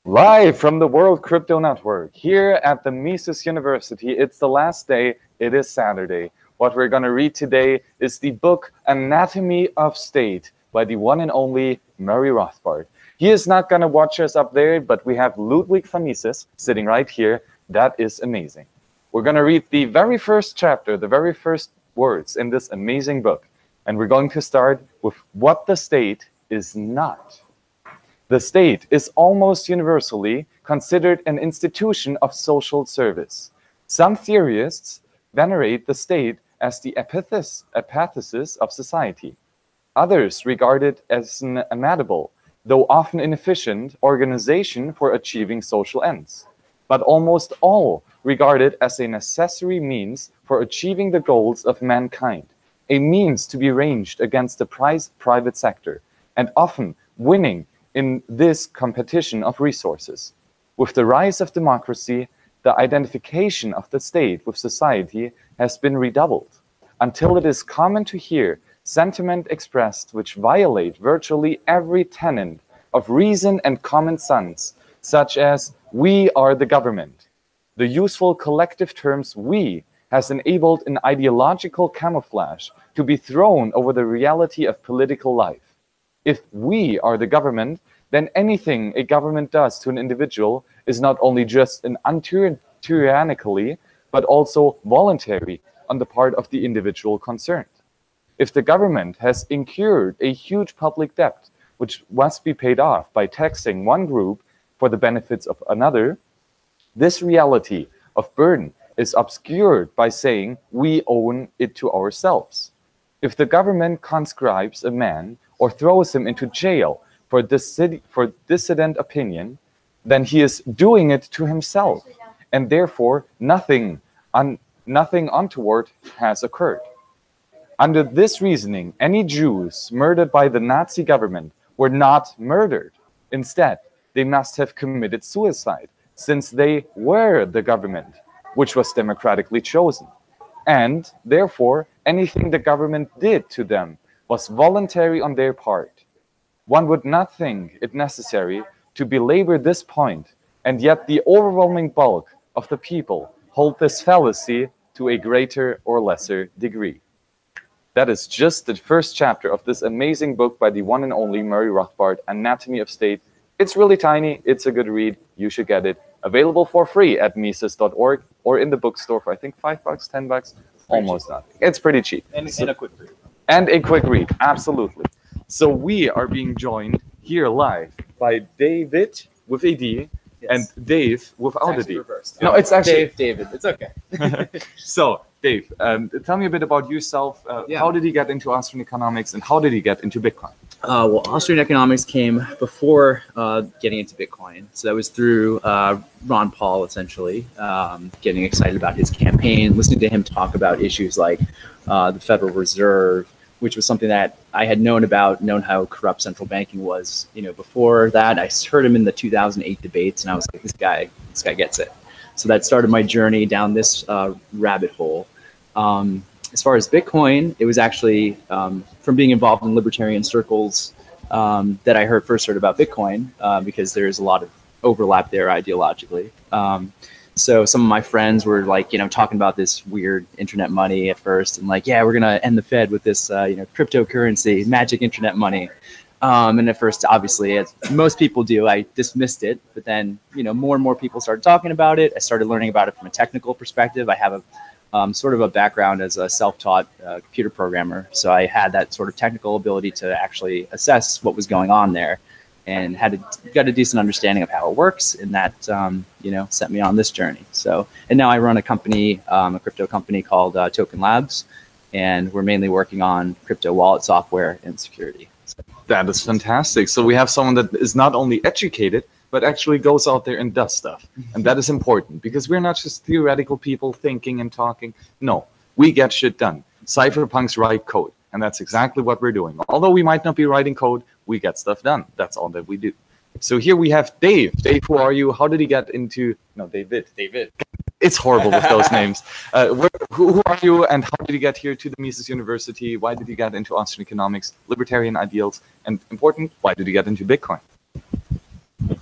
Live from the World Crypto Network, here at the Mises University. It's the last day, it is Saturday. What we're going to read today is the book Anatomy of State by the one and only Murray Rothbard. He is not going to watch us up there, but we have Ludwig von Mises sitting right here. That is amazing. We're going to read the very first chapter, the very first words in this amazing book. And we're going to start with what the state is not. The state is almost universally considered an institution of social service. Some theorists venerate the state as the apathesis of society. Others regard it as an amenable, though often inefficient, organization for achieving social ends. But almost all regard it as a necessary means for achieving the goals of mankind, a means to be ranged against the private sector, and often winning in this competition of resources. With the rise of democracy, the identification of the state with society has been redoubled, until it is common to hear sentiment expressed which violate virtually every tenet of reason and common sense, such as "we are the government." The useful collective terms "we" has enabled an ideological camouflage to be thrown over the reality of political life. If we are the government, then anything a government does to an individual is not only just an untyrannically, but also voluntary on the part of the individual concerned. If the government has incurred a huge public debt, which must be paid off by taxing one group for the benefits of another, this reality of burden is obscured by saying we own it to ourselves. If the government conscribes a man or throws him into jail for dissident opinion, then he is doing it to himself, and therefore nothing untoward has occurred. Under this reasoning, any Jews murdered by the Nazi government were not murdered. Instead, they must have committed suicide, since they were the government, which was democratically chosen. And therefore, anything the government did to them was voluntary on their part. One would not think it necessary to belabor this point, and yet the overwhelming bulk of the people hold this fallacy to a greater or lesser degree. That is just the first chapter of this amazing book by the one and only Murray Rothbard, Anatomy of State. It's really tiny, it's a good read, you should get it. Available for free at Mises.org or in the bookstore for I think $5, $10, almost nothing. It's pretty cheap. And a quick read. And a quick read, absolutely. So we are being joined here live by David with a D, yes, and Dave without a D. Reversed. No, it's actually David. It's okay. So, Dave, tell me a bit about yourself. How did you get into Austrian Economics, and how did you get into Bitcoin? Well, Austrian Economics came before getting into Bitcoin. So that was through Ron Paul, essentially, getting excited about his campaign, listening to him talk about issues like the Federal Reserve, which was something that I had known how corrupt central banking was. Before that, I heard him in the 2008 debates, and I was like, this guy gets it. So that started my journey down this rabbit hole. As far as Bitcoin, it was actually from being involved in libertarian circles that I first heard about Bitcoin because there's a lot of overlap there ideologically. So some of my friends were like, talking about this weird internet money at first, and like, yeah, we're gonna end the Fed with this, cryptocurrency, magic internet money. And at first, obviously, as most people do, I dismissed it. But then, more and more people started talking about it. I started learning about it from a technical perspective. I have a sort of a background as a self-taught computer programmer, so I had that sort of technical ability to actually assess what was going on there, and got a decent understanding of how it works, and that set me on this journey. So, and now I run a company, a crypto company called Token Labs, and we're mainly working on crypto wallet software and security. So. That is fantastic. So we have someone that is not only educated, but actually goes out there and does stuff. And that is important, because we're not just theoretical people thinking and talking. No, we get shit done. Cypherpunks write code, and that's exactly what we're doing. Although we might not be writing code, we get stuff done. That's all that we do. So here we have Dave. Dave, who are you? How did he get into... No, David. It's horrible with those names. Who are you, and how did you get here to the Mises University? Why did you get into Austrian economics, libertarian ideals, and important, why did you get into Bitcoin?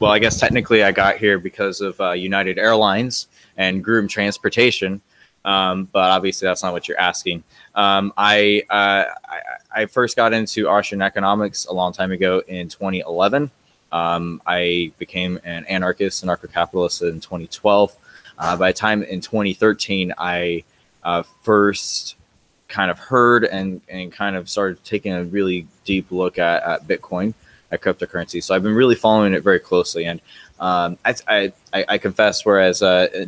Well, I guess technically I got here because of United Airlines and Groom Transportation, but obviously that's not what you're asking. I first got into Austrian Economics a long time ago in 2011. I became an anarchist, anarcho-capitalist in 2012. By the time in 2013, I first kind of heard and kind of started taking a really deep look at Bitcoin, at cryptocurrency. So I've been really following it very closely. And I confess, whereas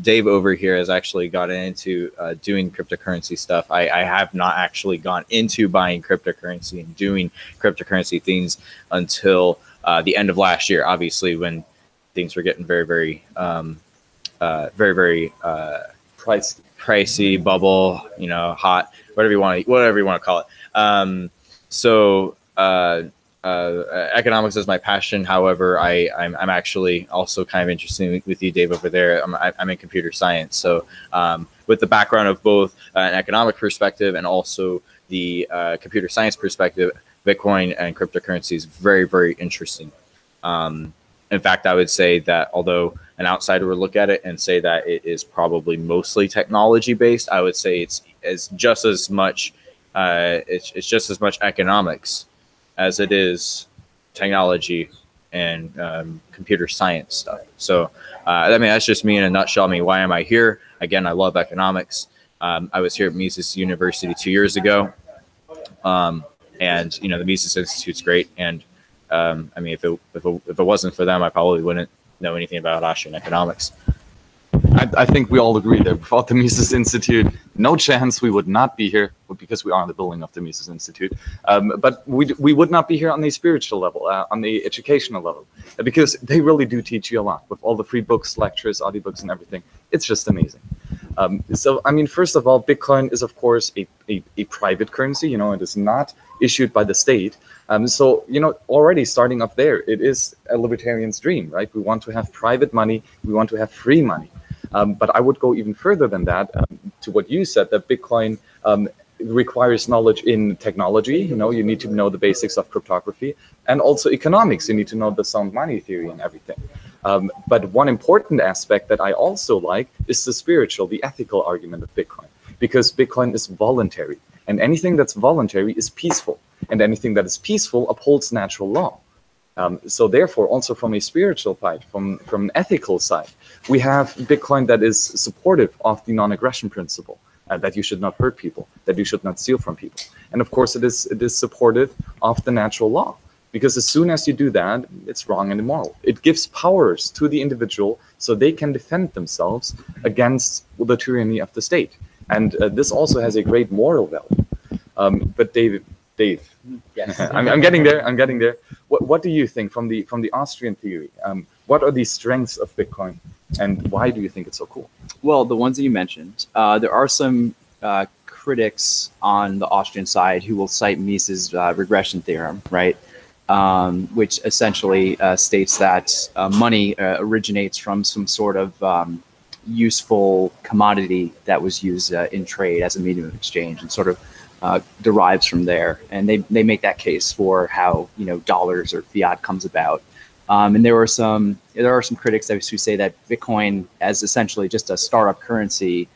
Dave over here has actually gotten into doing cryptocurrency stuff, I have not actually gone into buying cryptocurrency and doing cryptocurrency things until the end of last year, obviously, when things were getting very pricey, bubble, you know, hot, whatever you want to call it. Economics is my passion. However, I'm actually also kind of interested with you, Dave, over there. I'm in computer science. So with the background of both an economic perspective and also the computer science perspective, Bitcoin and cryptocurrency is very, very interesting. In fact, I would say that although an outsider would look at it and say that it is probably mostly technology based, I would say it's just as much economics as it is technology and computer science stuff. So, I mean, that's just me in a nutshell. I mean, why am I here? Again, I love economics. I was here at Mises University 2 years ago. And, you know, the Mises Institute's great. And, I mean, if it wasn't for them, I probably wouldn't know anything about Austrian economics. I think we all agree that without the Mises Institute, no chance we would not be here, because we are in the building of the Mises Institute. But we would not be here on the spiritual level, on the educational level, because they really do teach you a lot with all the free books, lectures, audiobooks, and everything. It's just amazing. So, I mean, first of all, Bitcoin is, of course, a private currency. You know, it is not issued by the state. So, you know, already starting up there, it is a libertarian's dream, right? We want to have private money. We want to have free money. But I would go even further than that, to what you said, that Bitcoin requires knowledge in technology. You know, you need to know the basics of cryptography, and also economics. You need to know the sound money theory and everything. But one important aspect that I also like is the spiritual, the ethical argument of Bitcoin, because Bitcoin is voluntary, and anything that's voluntary is peaceful, and anything that is peaceful upholds natural law. So therefore, also from a spiritual side, from an ethical side, we have Bitcoin that is supportive of the non-aggression principle, that you should not hurt people, that you should not steal from people. And of course, it is supportive of the natural law, because as soon as you do that, it's wrong and immoral. It gives powers to the individual so they can defend themselves against the tyranny of the state. And this also has a great moral value. But Dave, yes, I'm getting there. I'm getting there. What do you think from the Austrian theory? What are the strengths of Bitcoin, and why do you think it's so cool? Well, the ones that you mentioned, there are some critics on the Austrian side who will cite Mises' regression theorem, right? Which essentially states that money originates from some sort of useful commodity that was used in trade as a medium of exchange, and sort of derives from there. And they make that case for how, you know, dollars or fiat comes about. And there are some critics who say that Bitcoin, as essentially just a startup currency,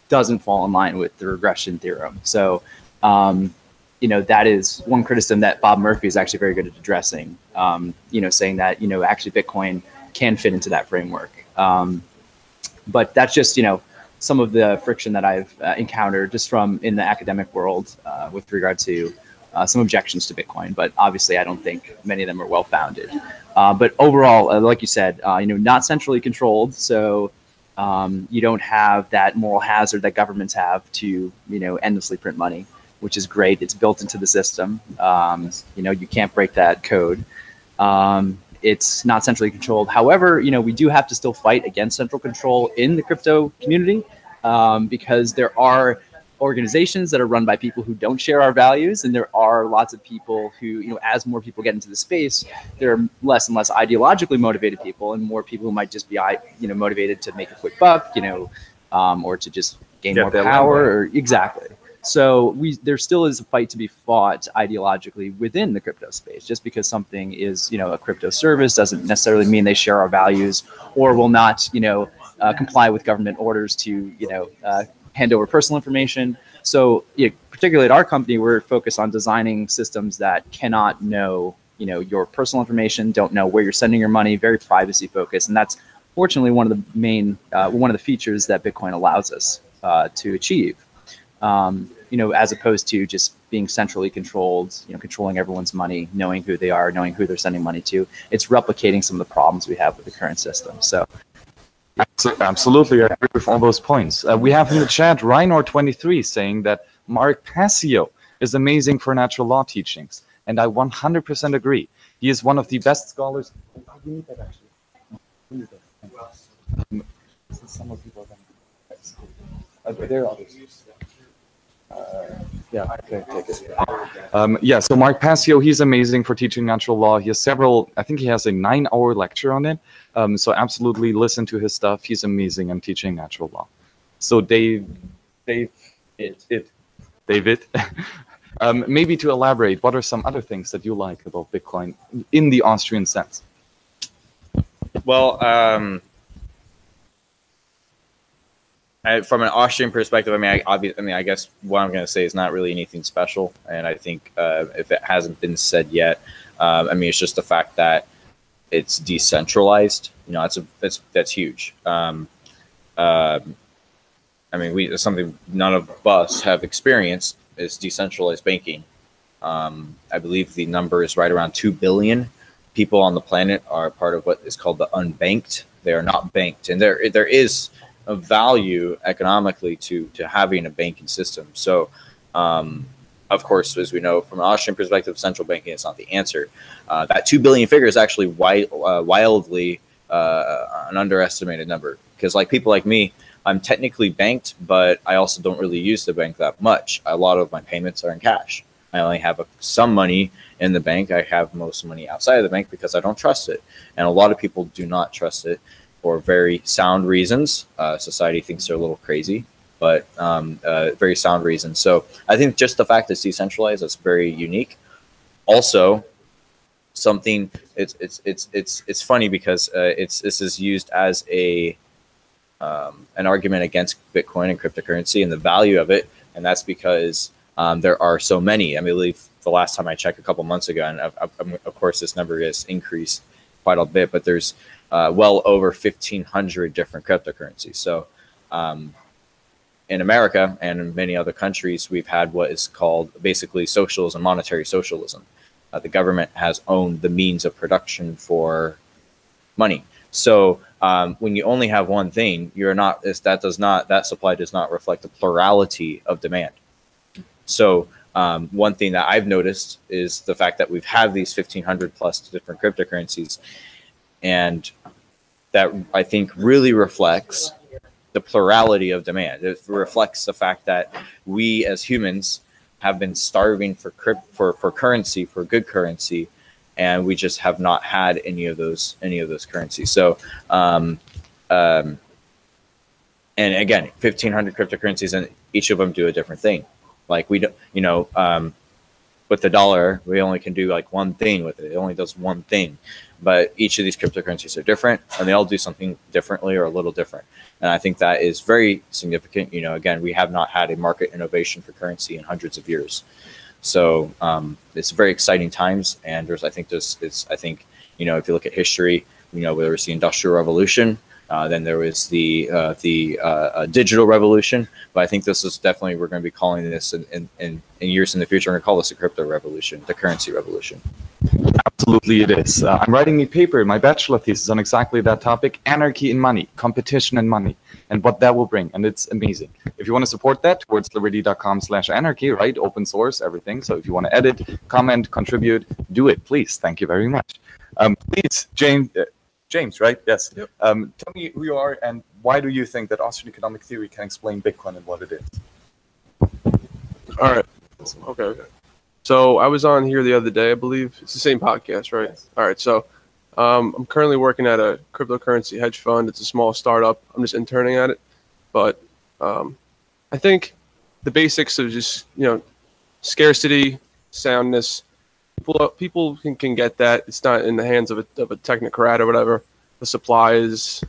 doesn't fall in line with the regression theorem. So, you know, that is one criticism that Bob Murphy is actually very good at addressing. You know, saying that, you know, actually Bitcoin can fit into that framework. But that's just, you know, some of the friction that I've encountered just from in the academic world with regard to some objections to Bitcoin. But obviously, I don't think many of them are well-founded. But overall, like you said, you know, not centrally controlled. So you don't have that moral hazard that governments have to, you know, endlessly print money, which is great. It's built into the system. You know, you can't break that code. It's not centrally controlled. However, you know, we do have to still fight against central control in the crypto community because there are organizations that are run by people who don't share our values, and there are lots of people who, you know, as more people get into the space, there are less and less ideologically motivated people, and more people who might just be, you know, motivated to make a quick buck, you know, or to just gain more power. Or exactly. So there still is a fight to be fought ideologically within the crypto space. Just because something is, a crypto service doesn't necessarily mean they share our values or will not, comply with government orders to, hand over personal information. So particularly at our company, we're focused on designing systems that cannot know, your personal information, don't know where you're sending your money, very privacy focused. And that's fortunately one of the features that Bitcoin allows us to achieve. As opposed to just being centrally controlled, controlling everyone's money, knowing who they are, knowing who they're sending money to. It's replicating some of the problems we have with the current system. So, absolutely, I agree with all those points. We have in the chat Rhinor23 saying that Mark Passio is amazing for natural law teachings, and I 100% agree. He is one of the best scholars. Oh, we need that actually. We need that. Some of people are there are others. Yeah, okay, take it. So Mark Passio, he's amazing for teaching natural law. He has I think he has a 9-hour lecture on it. So absolutely listen to his stuff. He's amazing in teaching natural law. So David, maybe to elaborate, what are some other things that you like about Bitcoin in the Austrian sense? Well, from an Austrian perspective, I guess what I'm going to say is not really anything special. And I think if it hasn't been said yet, it's just the fact that it's decentralized. That's huge. Something none of us have experienced is decentralized banking. I believe the number is right around 2 billion people on the planet are part of what is called the unbanked. They are not banked, and there is a value economically to having a banking system. So, of course, as we know from an Austrian perspective, central banking is not the answer. That 2 billion figure is actually wildly an underestimated number, because like people like me, I'm technically banked, but I also don't really use the bank that much. A lot of my payments are in cash. I only have some money in the bank. I have most money outside of the bank because I don't trust it. And a lot of people do not trust it for very sound reasons. Society thinks they're a little crazy, but very sound reasons. So I think just the fact that it's decentralized, that's very unique. Also, something it's funny because this is used as an argument against Bitcoin and cryptocurrency and the value of it, and that's because there are so many. I believe the last time I checked a couple months ago, and of course this number has increased quite a bit, but there's well over 1,500 different cryptocurrencies. So in America and in many other countries, we've had what is called basically socialism, monetary socialism. The government has owned the means of production for money. So when you only have one thing, that supply does not reflect the plurality of demand. So one thing that I've noticed is the fact that we've had these 1,500 plus different cryptocurrencies, and that I think really reflects the plurality of demand. It reflects the fact that we as humans have been starving for currency, for good currency, and we just have not had any of those currencies. So, and again, 1,500 cryptocurrencies, and each of them do a different thing. Like we don't, with the dollar, we only can do like one thing with it. It only does one thing. But each of these cryptocurrencies are different, and they all do something differently or a little different. And I think that is very significant. Again, we have not had a market innovation for currency in hundreds of years. So it's very exciting times. And I think, if you look at history, there was the Industrial Revolution, then there was the digital revolution. But I think this is definitely, we're going to be calling this in years in the future, we're going to call this a crypto revolution, the currency revolution. Absolutely it is. I'm writing a paper, my bachelor thesis, on exactly that topic: anarchy in money, competition in money, and what that will bring. And it's amazing. If you want to support that, towardsliberty.com/anarchy, right? Open source, everything. So if you want to edit, comment, contribute, do it, please. Thank you very much. Please, James, right? Yes. Yep. Tell me who you are and why do you think that Austrian economic theory can explain Bitcoin and what it is? All right. Okay. So I was on here the other day, I believe. It's the same podcast, right? Yes. All right. So I'm currently working at a cryptocurrency hedge fund. It's a small startup. I'm just interning at it. But I think the basics of just, scarcity, soundness. People can get that. It's not in the hands of a technocrat or whatever. The supply is,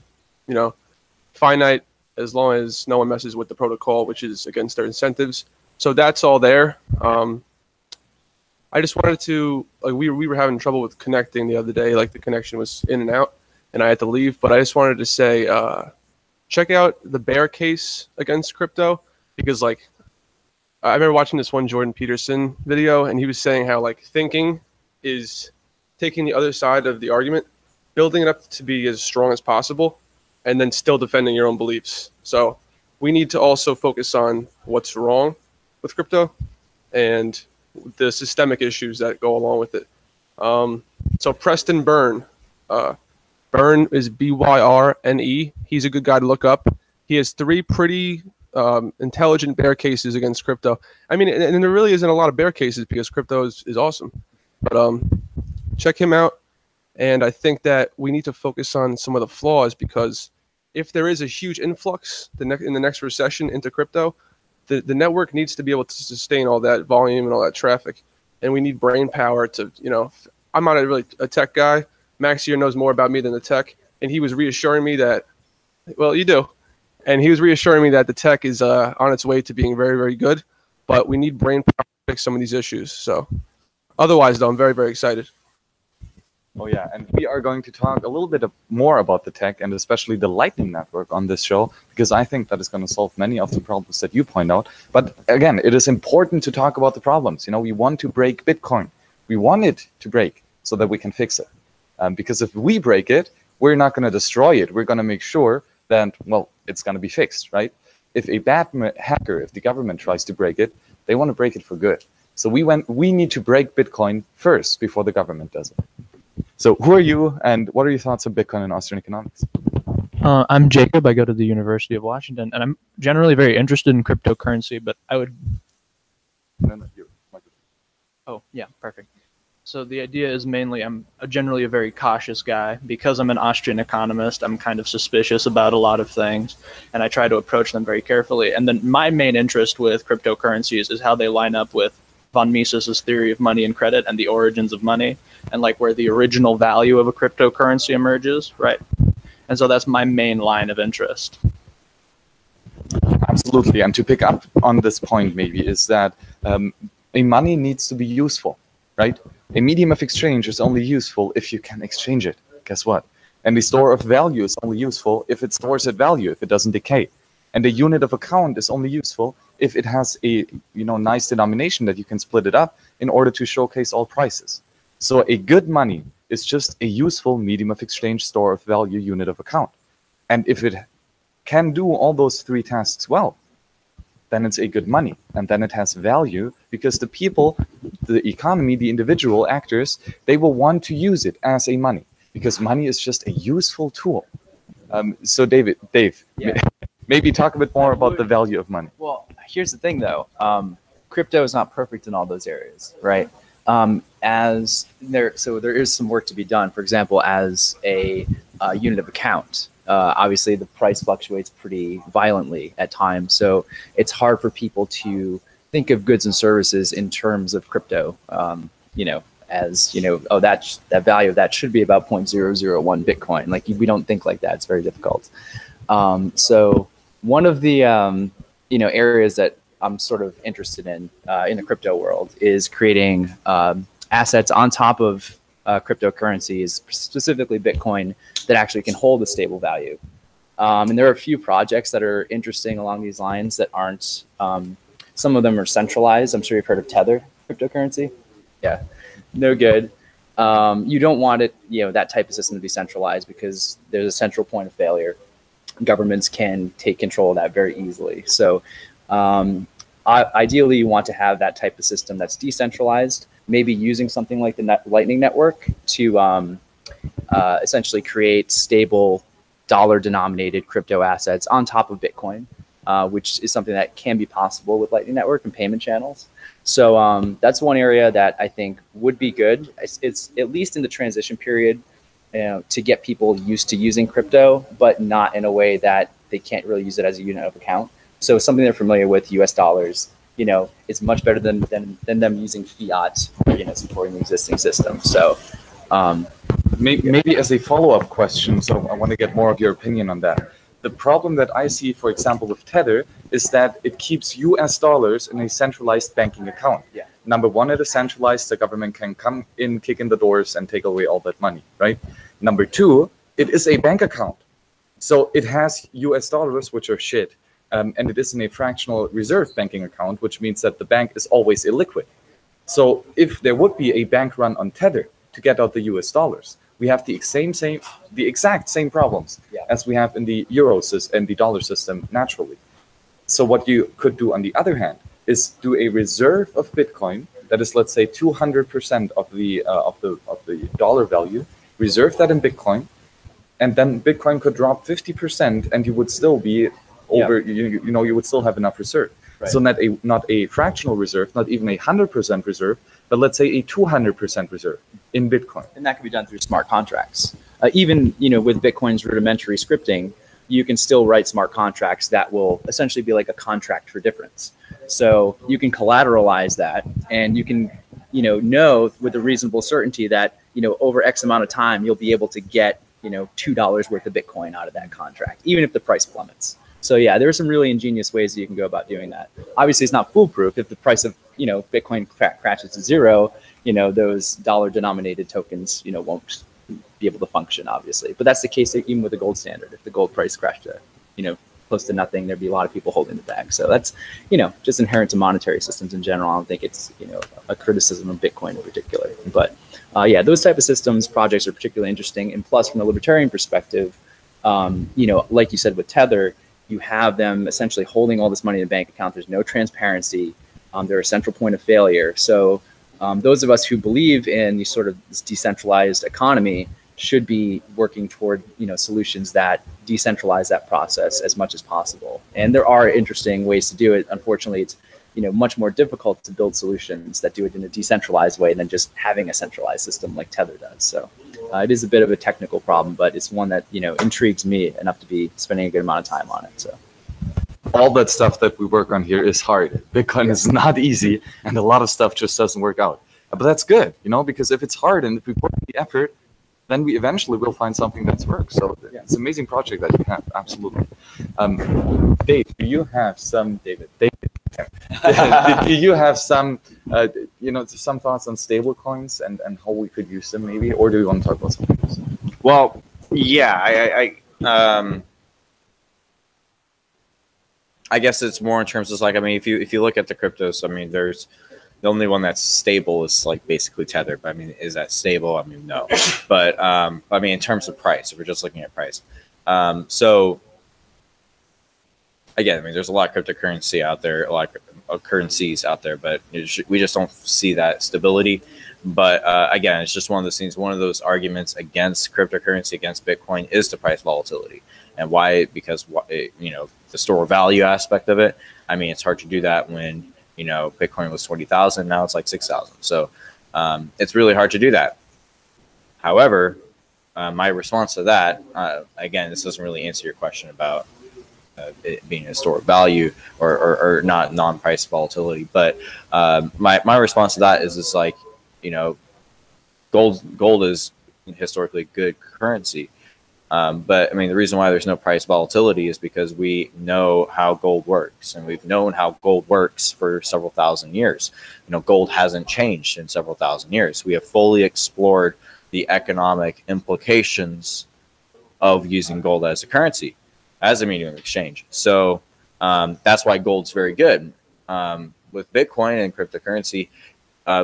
finite as long as no one messes with the protocol, which is against their incentives. So that's all there. I just wanted to, we were having trouble with connecting the other day. Like the connection was in and out, and I had to leave. But I just wanted to say, check out the bear case against crypto, because I remember watching this one Jordan Peterson video, and he was saying how thinking is taking the other side of the argument, building it up to be as strong as possible, and then still defending your own beliefs. So we need to also focus on what's wrong with crypto and the systemic issues that go along with it. So Preston Byrne, Byrne is Byrne. He's a good guy to look up. He has 3 pretty intelligent bear cases against crypto. I mean, and there really isn't a lot of bear cases because crypto is awesome. But check him out. And I think that we need to focus on some of the flaws, because if there is a huge influx in the next recession into crypto, the network needs to be able to sustain all that volume and all that traffic. And we need brain power to, I'm not really a tech guy. Max here knows more about me than the tech. And he was reassuring me that, well, you do. And he was reassuring me that the tech is on its way to being very, very good. But we need brain power to fix some of these issues. So otherwise, though, I'm very, very excited. Oh yeah, and we are going to talk a little bit more about the tech and especially the Lightning Network on this show, because I think that is going to solve many of the problems that you point out. But again, it is important to talk about the problems. We want to break Bitcoin. We want it to break so that we can fix it. Because if we break it, we're not going to destroy it. We're going to make sure that, well, it's going to be fixed, right? If a bad hacker, if the government tries to break it, they want to break it for good. So we need to break Bitcoin first before the government does it. So who are you, and what are your thoughts on Bitcoin and Austrian economics? I'm Jacob. I go to the University of Washington, and I'm generally very interested in cryptocurrency, but I would... Oh, yeah, perfect. So the idea is mainly I'm generally a very cautious guy. Because I'm an Austrian economist, I'm kind of suspicious about a lot of things, and I try to approach them very carefully. And then my main interest with cryptocurrencies is how they line up with von Mises's theory of money and credit and the origins of money, and where the original value of a cryptocurrency emerges, right? And so that's my main line of interest. Absolutely, and to pick up on this point maybe is that a money needs to be useful, right? A medium of exchange is only useful if you can exchange it. Guess what? And the store of value is only useful if it stores at value, if it doesn't decay. And a unit of account is only useful if it has a nice denomination that you can split it up in order to showcase all prices. So a good money is just a useful medium of exchange, store of value, unit of account. And if it can do all those 3 tasks well, then it's a good money. And then it has value because the people, the economy, the individual actors, they will want to use it as a money because money is just a useful tool. So Dave, yeah. Maybe talk a bit more about the value of money. Well, here's the thing, though. Crypto is not perfect in all those areas, right? So there is some work to be done. For example, as a unit of account, obviously the price fluctuates pretty violently at times. So it's hard for people to think of goods and services in terms of crypto. Oh, that value of that should be about 0.001 Bitcoin. We don't think like that. It's very difficult. So one of the areas that I'm sort of interested in the crypto world is creating assets on top of cryptocurrencies, specifically Bitcoin, that actually can hold a stable value. And there are a few projects that are interesting along these lines that aren't. Some of them are centralized. I'm sure you've heard of Tether cryptocurrency. Yeah, no good. You don't want it, that type of system to be centralized because there's a central point of failure. Governments can take control of that very easily. So ideally, you want to have that type of system that's decentralized, maybe using something like the Lightning Network to essentially create stable dollar-denominated crypto assets on top of Bitcoin, which is something that can be possible with Lightning Network and payment channels. So that's one area that I think would be good. It's at least in the transition period, to get people used to using crypto, but not in a way that they can't really use it as a unit of account. So something they're familiar with, US dollars, it's much better than them using fiat, supporting the existing system. So maybe as a follow-up question, so I want to get more of your opinion on that. The problem that I see, for example, with Tether is that it keeps US dollars in a centralized banking account. Yeah. Number one, it is centralized. The government can come in, kick in the doors, and take away all that money, right? Number two, it is a bank account. So it has US dollars, which are shit. And it is in a fractional reserve banking account, which means that the bank is always illiquid. So if there would be a bank run on Tether to get out the US dollars, we have the exact same problems as we have in the euro system and the dollar system naturally. So what you could do on the other hand is do a reserve of Bitcoin that is, let's say, 200% of the dollar value. Reserve that in Bitcoin, and then Bitcoin could drop 50%, and you would still be over. You would still have enough reserve. Right. So not a fractional reserve, not even 100% reserve, but let's say a 200% reserve in Bitcoin. And that can be done through smart contracts. Even with Bitcoin's rudimentary scripting, you can still write smart contracts that will essentially be like a contract for difference. So you can collateralize that, and you can know with a reasonable certainty that over X amount of time you'll be able to get $2 worth of Bitcoin out of that contract, even if the price plummets. So yeah, there are some really ingenious ways that you can go about doing that. Obviously, it's not foolproof. If the price of Bitcoin crashes to zero, those dollar-denominated tokens won't be able to function, obviously. But that's the case even with the gold standard. If the gold price crashed to close to nothing, there'd be a lot of people holding the bag. So that's just inherent to monetary systems in general. I don't think it's a criticism of Bitcoin in particular. But yeah, those type of systems projects are particularly interesting. And plus, from a libertarian perspective, like you said with Tether, you have them essentially holding all this money in a bank account. There's no transparency. They're a central point of failure. So those of us who believe in this decentralized economy should be working toward solutions that decentralize that process as much as possible. And there are interesting ways to do it. Unfortunately, it's much more difficult to build solutions that do it in a decentralized way than just having a centralized system like Tether does. So it is a bit of a technical problem, but it's one that intrigues me enough to be spending a good amount of time on it. So all that stuff that we work on here is hard. Bitcoin is not easy, and a lot of stuff just doesn't work out. But that's good, because if it's hard and if we put in the effort, then we eventually will find something that works. So it's an amazing project that you have, absolutely. Dave, do you have some? David, do you have some? Some thoughts on stable coins and how we could use them, maybe, or do you want to talk about something else? Well, yeah, I guess it's more in terms of if you look at the cryptos, there's the only one that's stable is basically Tether. But is that stable? No. But in terms of price, if we're just looking at price, so again, there's a lot of cryptocurrency out there, a lot of currencies out there, but we just don't see that stability. But again, it's just one of those things. One of those arguments against cryptocurrency, against Bitcoin, is the price volatility. And why? Because the store value aspect of it. It's hard to do that when Bitcoin was 20,000, now it's 6,000. So it's really hard to do that. However, my response to that, again, this doesn't really answer your question about it being a store of value or not non-price volatility. But my response to that is gold is historically good currency. But the reason why there's no price volatility is because we know how gold works, and we've known how gold works for several thousand years. Gold hasn't changed in several thousand years. We have fully explored the economic implications of using gold as a currency, as a medium of exchange. So that's why gold's very good. With Bitcoin and cryptocurrency,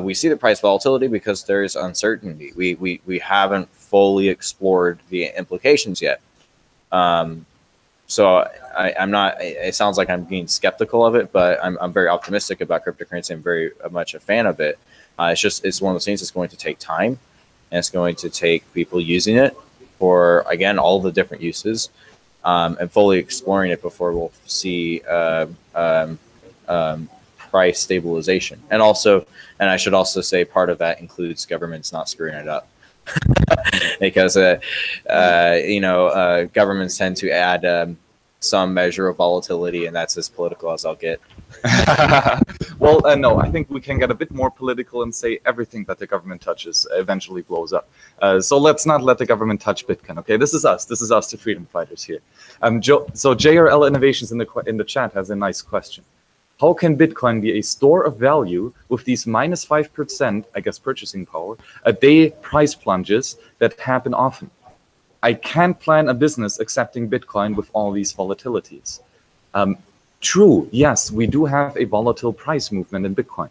we see the price volatility because there's uncertainty. We haven't fully explored the implications yet. So I'm not, it sounds like I'm being skeptical of it, but I'm very optimistic about cryptocurrency. I'm very much a fan of it. It's one of those things that's going to take time, and it's going to take people using it for, again, all the different uses, and fully exploring it before we'll see price stabilization. And I should also say part of that includes governments not screwing it up. Because governments tend to add some measure of volatility, and that's as political as I'll get. Well, no, I think we can get a bit more political and say everything that the government touches eventually blows up. So let's not let the government touch Bitcoin, okay? This is us. This is us, the freedom fighters here. So JRL Innovations in the chat has a nice question. How can Bitcoin be a store of value with these minus 5%, I guess, purchasing power, a day price plunges that happen often? I can't plan a business accepting Bitcoin with all these volatilities. True, yes, we do have a volatile price movement in Bitcoin.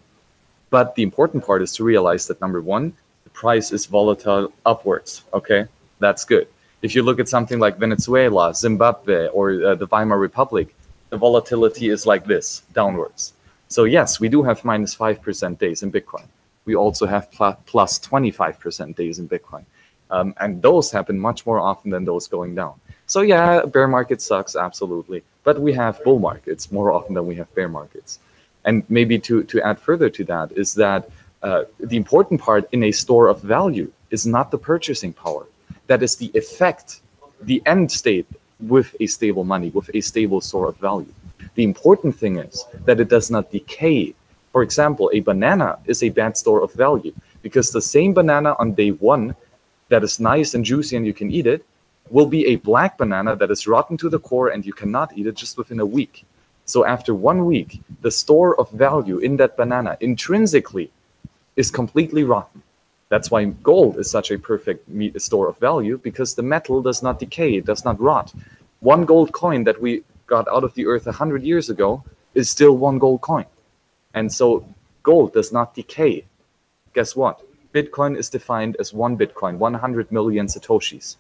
But the important part is to realize that, number one, the price is volatile upwards, okay? That's good. If you look at something like Venezuela, Zimbabwe, or the Weimar Republic, the volatility is like this, downwards. So yes, we do have minus 5% days in Bitcoin. We also have plus 25% days in Bitcoin. And those happen much more often than those going down. So yeah, bear market sucks, absolutely. But we have bull markets more often than we have bear markets. And maybe to add further to that is that the important part in a store of value is not the purchasing power. That is the effect, the end state with a stable money, with a stable store of value. The important thing is that it does not decay. For example, a banana is a bad store of value because the same banana on day one that is nice and juicy and you can eat it will be a black banana that is rotten to the core and you cannot eat it just within a week. So after 1 week, the store of value in that banana intrinsically is completely rotten. That's why gold is such a perfect store of value, because the metal does not decay, it does not rot. One gold coin that we got out of the earth 100 years ago is still one gold coin. And so gold does not decay. Guess what? Bitcoin is defined as one Bitcoin, 100 million Satoshis.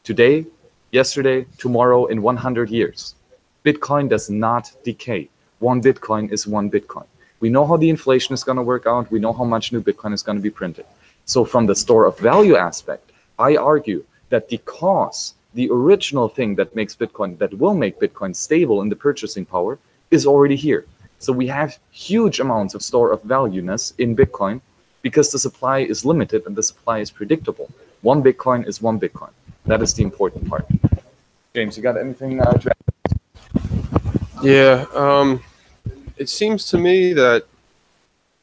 Today, yesterday, tomorrow, in 100 years. Bitcoin does not decay. One Bitcoin is one Bitcoin. We know how the inflation is going to work out. We know how much new Bitcoin is going to be printed. So from the store of value aspect, I argue that because the original thing that makes Bitcoin, that will make Bitcoin stable in the purchasing power, is already here. So we have huge amounts of store of valueness in Bitcoin because the supply is limited and the supply is predictable. One Bitcoin is one Bitcoin. That is the important part. James, you got anything to add? Yeah, it seems to me that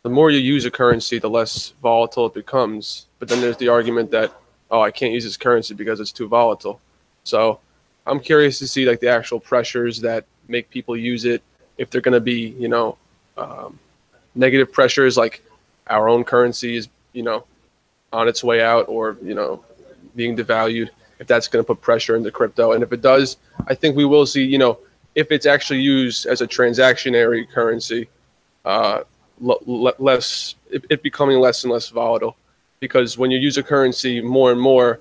the more you use a currency, the less volatile it becomes. But then there's the argument that, oh, I can't use this currency because it's too volatile. So I'm curious to see like the actual pressures that make people use it. If they're going to be, you know, negative pressures, like our own currency is, you know, on its way out or, you know, being devalued, if that's going to put pressure into crypto. And if it does, I think we will see, you know, if it's actually used as a transactionary currency, it becoming less and less volatile, because when you use a currency more and more,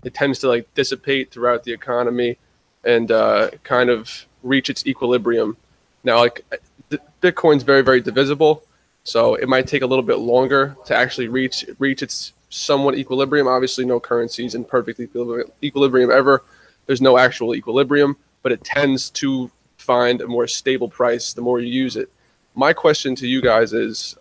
it tends to like dissipate throughout the economy and kind of reach its equilibrium. Now, like Bitcoin's very, very divisible, so it might take a little bit longer to actually reach its somewhat equilibrium. Obviously, no currency is in perfect equilibrium ever. There's no actual equilibrium, but it tends to find a more stable price the more you use it. My question to you guys is,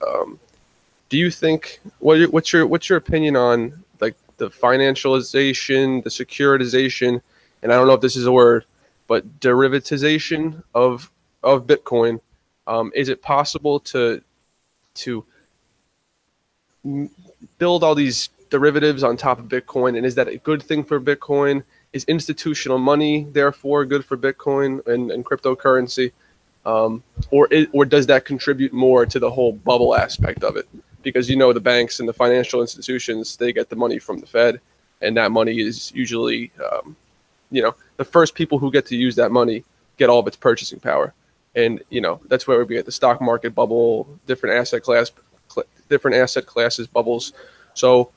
do you think, what's your opinion on like the financialization, the securitization, and I don't know if this is a word, but derivatization of Bitcoin? Is it possible to build all these derivatives on top of Bitcoin, and is that a good thing for Bitcoin? Is institutional money therefore good for Bitcoin and cryptocurrency? Or does that contribute more to the whole bubble aspect of it? Because, you know, the banks and the financial institutions, they get the money from the Fed, and that money is usually, you know, the first people who get to use that money get all of its purchasing power. And, you know, that's where we get the stock market bubble, different asset classes bubbles. So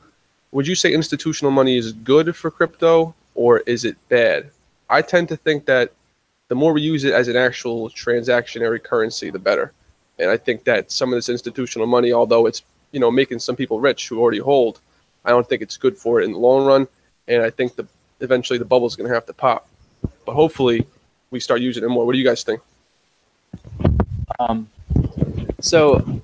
would you say institutional money is good for crypto, or is it bad? I tend to think that the more we use it as an actual transactionary currency, the better. And I think that some of this institutional money, although it's, you know, making some people rich who already hold, I don't think it's good for it in the long run. And I think eventually the bubble is going to have to pop. But hopefully we start using it more. What do you guys think? So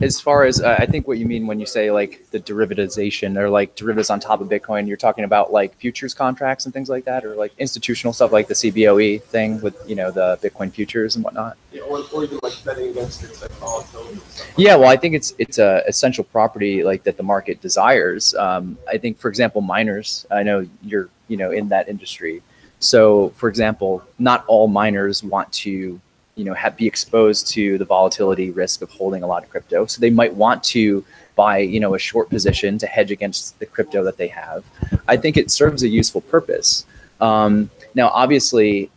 as far as I think what you mean when you say like the derivatization or like derivatives on top of Bitcoin, you're talking about like futures contracts and things like that, or like institutional stuff like the CBOE thing with, you know, the Bitcoin futures and whatnot. Yeah, or even like betting against its like volatility. Yeah, well, I think it's a essential property like that the market desires. I think, for example, miners. I know you're, you know, in that industry. So, for example, not all miners want to, you know, be exposed to the volatility risk of holding a lot of crypto. So they might want to buy, you know, a short position to hedge against the crypto that they have. I think it serves a useful purpose. Now, obviously,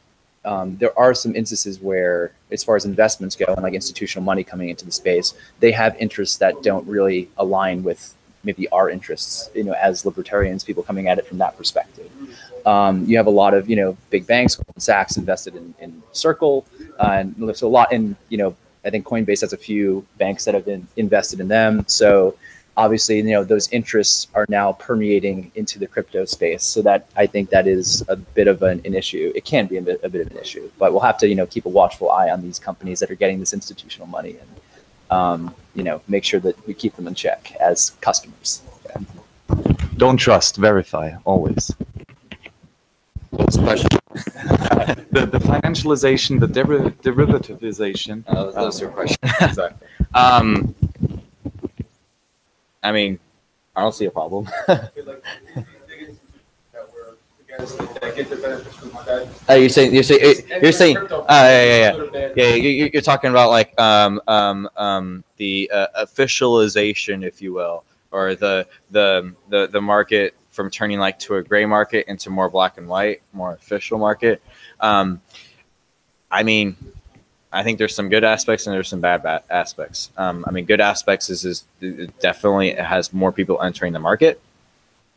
there are some instances where, as far as investments go and like institutional money coming into the space, they have interests that don't really align with maybe our interests, you know, as libertarians, people coming at it from that perspective. You have a lot of, you know, big banks, Goldman Sachs invested in Circle, and so a lot in, you know, I think Coinbase has a few banks that have been invested in them. So obviously, you know, those interests are now permeating into the crypto space. So that, I think that is a bit of an issue. It can be a bit of an issue, but we'll have to, you know, keep a watchful eye on these companies that are getting this institutional money and, you know, make sure that we keep them in check as customers. Yeah. Don't trust, verify, always. What's the question? The financialization, the derivativization. Those are questions. Exactly. I mean, I don't see a problem. You're saying, you're talking about like the officialization, if you will, or the market from turning like to a gray market into more black and white, more official market. I mean, I think there's some good aspects and there's some bad aspects. I mean, good aspects is it definitely it has more people entering the market.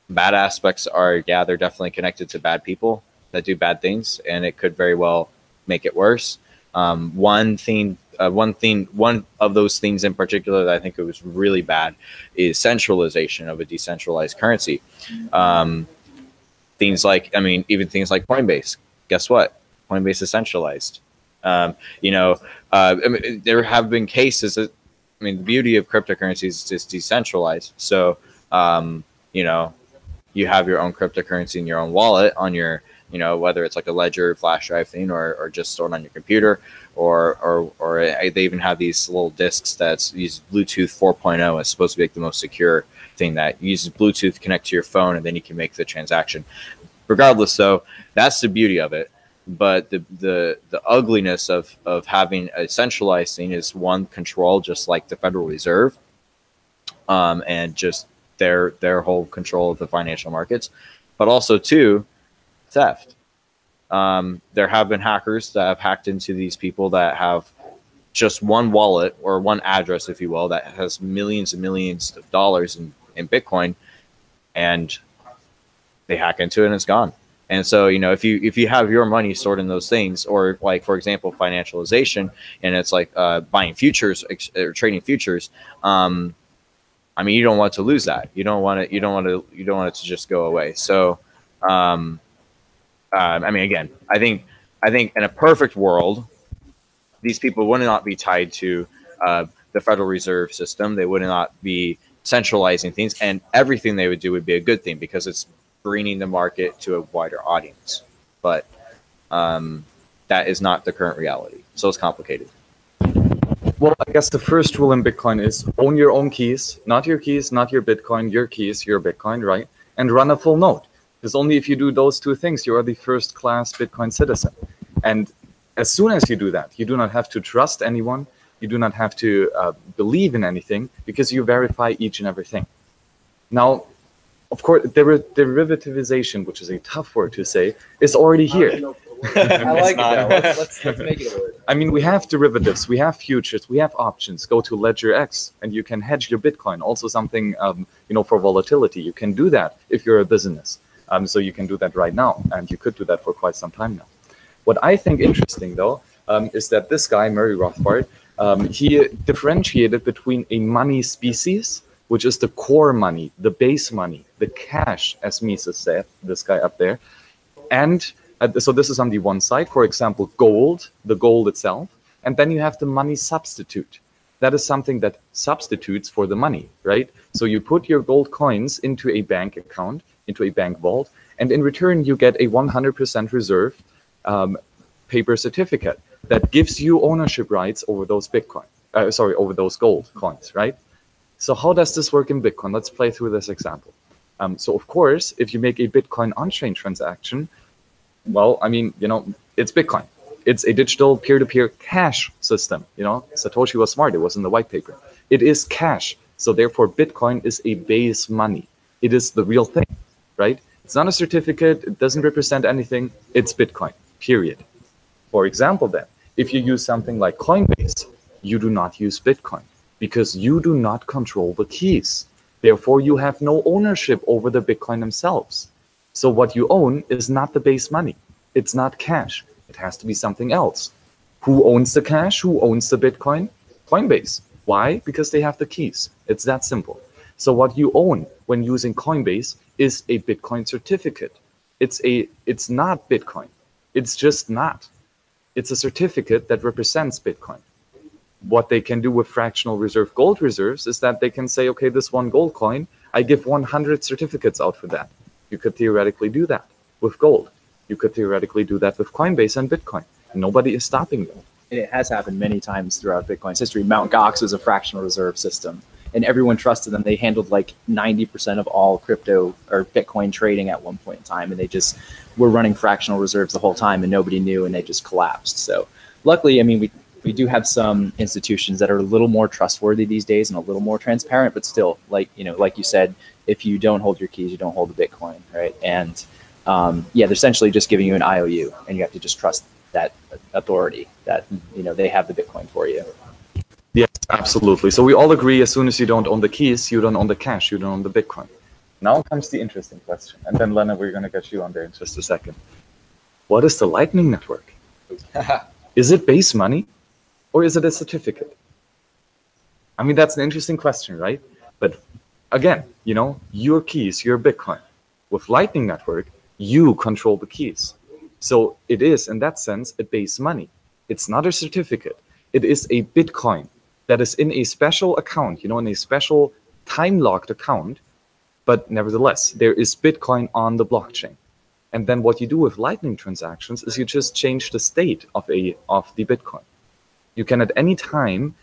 Bad aspects are, yeah, they're definitely connected to bad people that do bad things, and it could very well make it worse. One of those things in particular that I think it was really bad is centralization of a decentralized currency. Things like, I mean, even things like Coinbase. Guess what? Coinbase is centralized. You know, I mean, there have been cases that, I mean, the beauty of cryptocurrencies is it's decentralized. So, you know, you have your own cryptocurrency in your own wallet on your, you know, whether it's like a ledger, flash drive thing, or just stored on your computer, or they even have these little disks that's use Bluetooth 4.0. It's supposed to be like the most secure thing that uses Bluetooth to connect to your phone, and then you can make the transaction. Regardless, though, that's the beauty of it. But the ugliness of having a centralized thing is, one, control, just like the Federal Reserve, and just their whole control of the financial markets, but also, two, theft. There have been hackers that have hacked into these people that have just one wallet or one address, if you will, that has millions and millions of dollars in Bitcoin, and they hack into it and it's gone. And so, you know, if you have your money stored in those things, or like, for example, financialization, and it's like buying futures or trading futures, I mean, you don't want to lose that. You don't want it to just go away. So, I mean, again, I think in a perfect world, these people would not be tied to the Federal Reserve System. They would not be centralizing things, and everything they would do would be a good thing because it's bringing the market to a wider audience. But that is not the current reality. So it's complicated. Well, I guess the first rule in Bitcoin is own your own keys, not your Bitcoin, your keys, your Bitcoin, right? And run a full node. Because only if you do those two things, you are the first-class Bitcoin citizen. And as soon as you do that, you do not have to trust anyone. You do not have to believe in anything, because you verify each and everything. Now, of course, derivativization, which is a tough word to say, is already here. I like it. Let's make it a word. I mean, we have derivatives, we have futures, we have options. Go to Ledger X, and you can hedge your Bitcoin. Also, something you know, for volatility. You can do that if you're a business. So you can do that right now, and you could do that for quite some time now. What I think interesting, though, is that this guy, Murray Rothbard, he differentiated between a money species, which is the core money, the base money, the cash, as Mises said, this guy up there. And so this is on the one side, for example, gold, the gold itself. And then you have the money substitute. that is something that substitutes for the money, right? So you put your gold coins into a bank account, into a bank vault, and in return you get a 100% reserve paper certificate that gives you ownership rights over those over those gold coins, right? So how does this work in Bitcoin? Let's play through this example. So of course, if you make a Bitcoin on-chain transaction, well, I mean, it's Bitcoin. It's a digital peer-to-peer cash system. Satoshi was smart. It was in the white paper. It is cash. So therefore, Bitcoin is a base money. It is the real thing, right? It's not a certificate. It doesn't represent anything. It's Bitcoin, period. For example, then, if you use something like Coinbase, you do not use Bitcoin because you do not control the keys. Therefore, you have no ownership over the Bitcoin themselves. So what you own is not the base money. It's not cash. It has to be something else. Who owns the cash? Who owns the Bitcoin? Coinbase. Why? Because they have the keys. It's that simple. So what you own when using Coinbase is a Bitcoin certificate. It's not Bitcoin. It's just not. It's a certificate that represents Bitcoin. What they can do with fractional reserve gold reserves is that they can say, okay, this one gold coin, I give 100 certificates out for that. You could theoretically do that with gold. You could theoretically do that with Coinbase and Bitcoin. Nobody is stopping them. And it has happened many times throughout Bitcoin's history. Mt. Gox was a fractional reserve system, and everyone trusted them. They handled like 90% of all crypto or Bitcoin trading at one point in time, and they just were running fractional reserves the whole time, and nobody knew, and they just collapsed. So luckily, I mean, we do have some institutions that are a little more trustworthy these days and a little more transparent, but still, like you said, if you don't hold your keys, you don't hold the Bitcoin, right? And they're essentially just giving you an IOU, and you have to just trust that authority that they have the Bitcoin for you. Yes, absolutely. So we all agree, as soon as you don't own the keys, you don't own the cash, you don't own the Bitcoin. Now comes the interesting question, and then Lena, we're going to get you on there in just a second. What is the Lightning Network? Is it base money, or is it a certificate? I mean, that's an interesting question, right? But again, your keys, your Bitcoin. With Lightning Network, you control the keys. So it is, in that sense, a base money. It's not a certificate. It is a Bitcoin that is in a special account, in a special time-locked account. But nevertheless, there is Bitcoin on the blockchain. And then what you do with Lightning transactions is you just change the state of the Bitcoin. You can at any time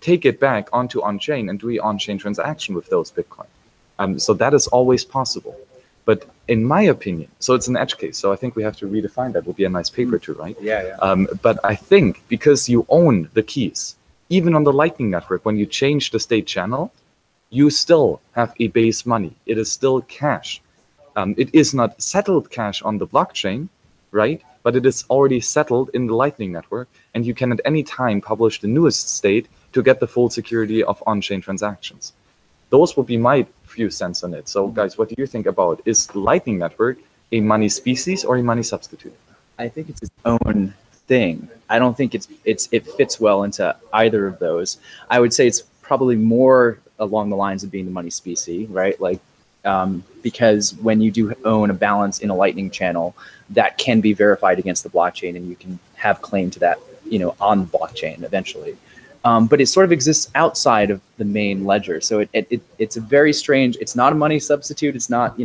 take it back onto on-chain and do an on-chain transaction with those Bitcoin. So that is always possible. But in my opinion, so it's an edge case, so I think we have to redefine that. Would be a nice paper too, right? Yeah. But I think because you own the keys, even on the Lightning Network, when you change the state channel, you still have a base money. It is still cash. It is not settled cash on the blockchain, right? But it is already settled in the Lightning Network, and you can at any time publish the newest state to get the full security of on-chain transactions. Those would be my few cents on it. So guys, what do you think about, is the Lightning Network a money species or a money substitute? I think it's its own thing. I don't think it fits well into either of those. I would say it's probably more along the lines of being the money species, right? Like, because when you do own a balance in a Lightning channel, that can be verified against the blockchain, and you can have claim to that, on the blockchain eventually. But it sort of exists outside of the main ledger. So it's a very strange, it's not a money substitute. It's not,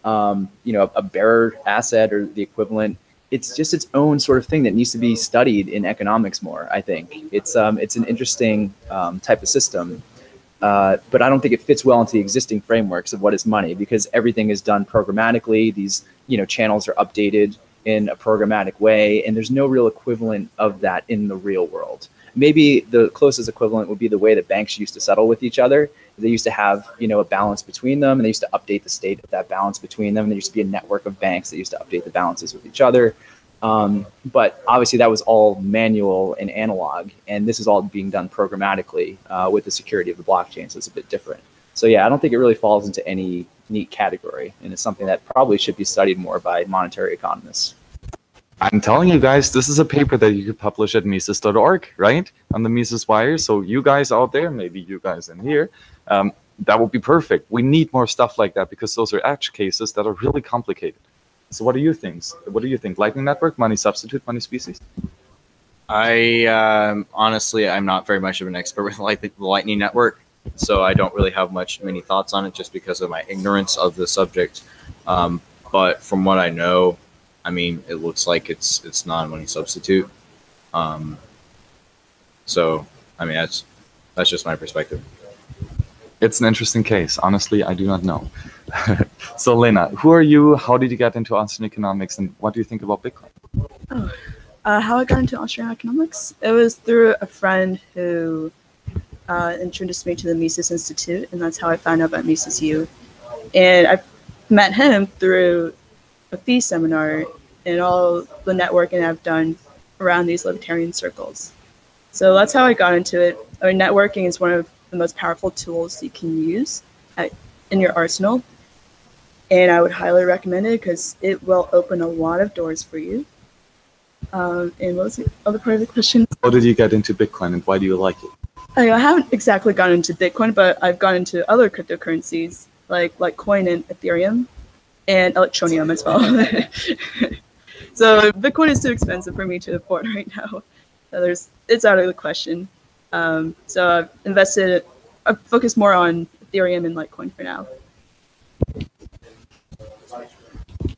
a bearer asset or the equivalent. It's just its own sort of thing that needs to be studied in economics more, I think. It's an interesting type of system. But I don't think it fits well into the existing frameworks of what is money, because everything is done programmatically. These, channels are updated in a programmatic way, and there's no real equivalent of that in the real world. Maybe the closest equivalent would be the way that banks used to settle with each other. They used to have, a balance between them, and they used to update the state of that balance between them. And there used to be a network of banks that used to update the balances with each other. But obviously that was all manual and analog, and this is all being done programmatically with the security of the blockchain, so it's a bit different. So yeah, I don't think it really falls into any neat category, and it's something that probably should be studied more by monetary economists. I'm telling you guys, this is a paper that you could publish at Mises.org, right? On the Mises Wire. So you guys out there, maybe you guys in here, that would be perfect. We need more stuff like that, because those are edge cases that are really complicated. So what do you think? What do you think? Lightning Network, money substitute, money species? Honestly, I'm not very much of an expert with the Lightning Network, so I don't really have many thoughts on it just because of my ignorance of the subject. But from what I know, I mean, it looks like it's not a money substitute. So I mean, that's just my perspective. It's an interesting case. Honestly, I do not know. So, Lena, who are you? How did you get into Austrian economics, and what do you think about Bitcoin? How I got into Austrian economics? It was through a friend who introduced me to the Mises Institute, and that's how I found out about MisesU. And I met him through a fee seminar and all the networking I've done around these libertarian circles. So that's how I got into it. I mean, networking is one of the most powerful tools you can use in your arsenal. And I would highly recommend it because it will open a lot of doors for you. And what was the other part of the question? How did you get into Bitcoin and why do you like it? I haven't exactly gotten into Bitcoin, but I've gone into other cryptocurrencies like Litecoin and Ethereum and Electronium as well. So Bitcoin is too expensive for me to afford right now. So it's out of the question. So I've focused more on Ethereum and Litecoin for now.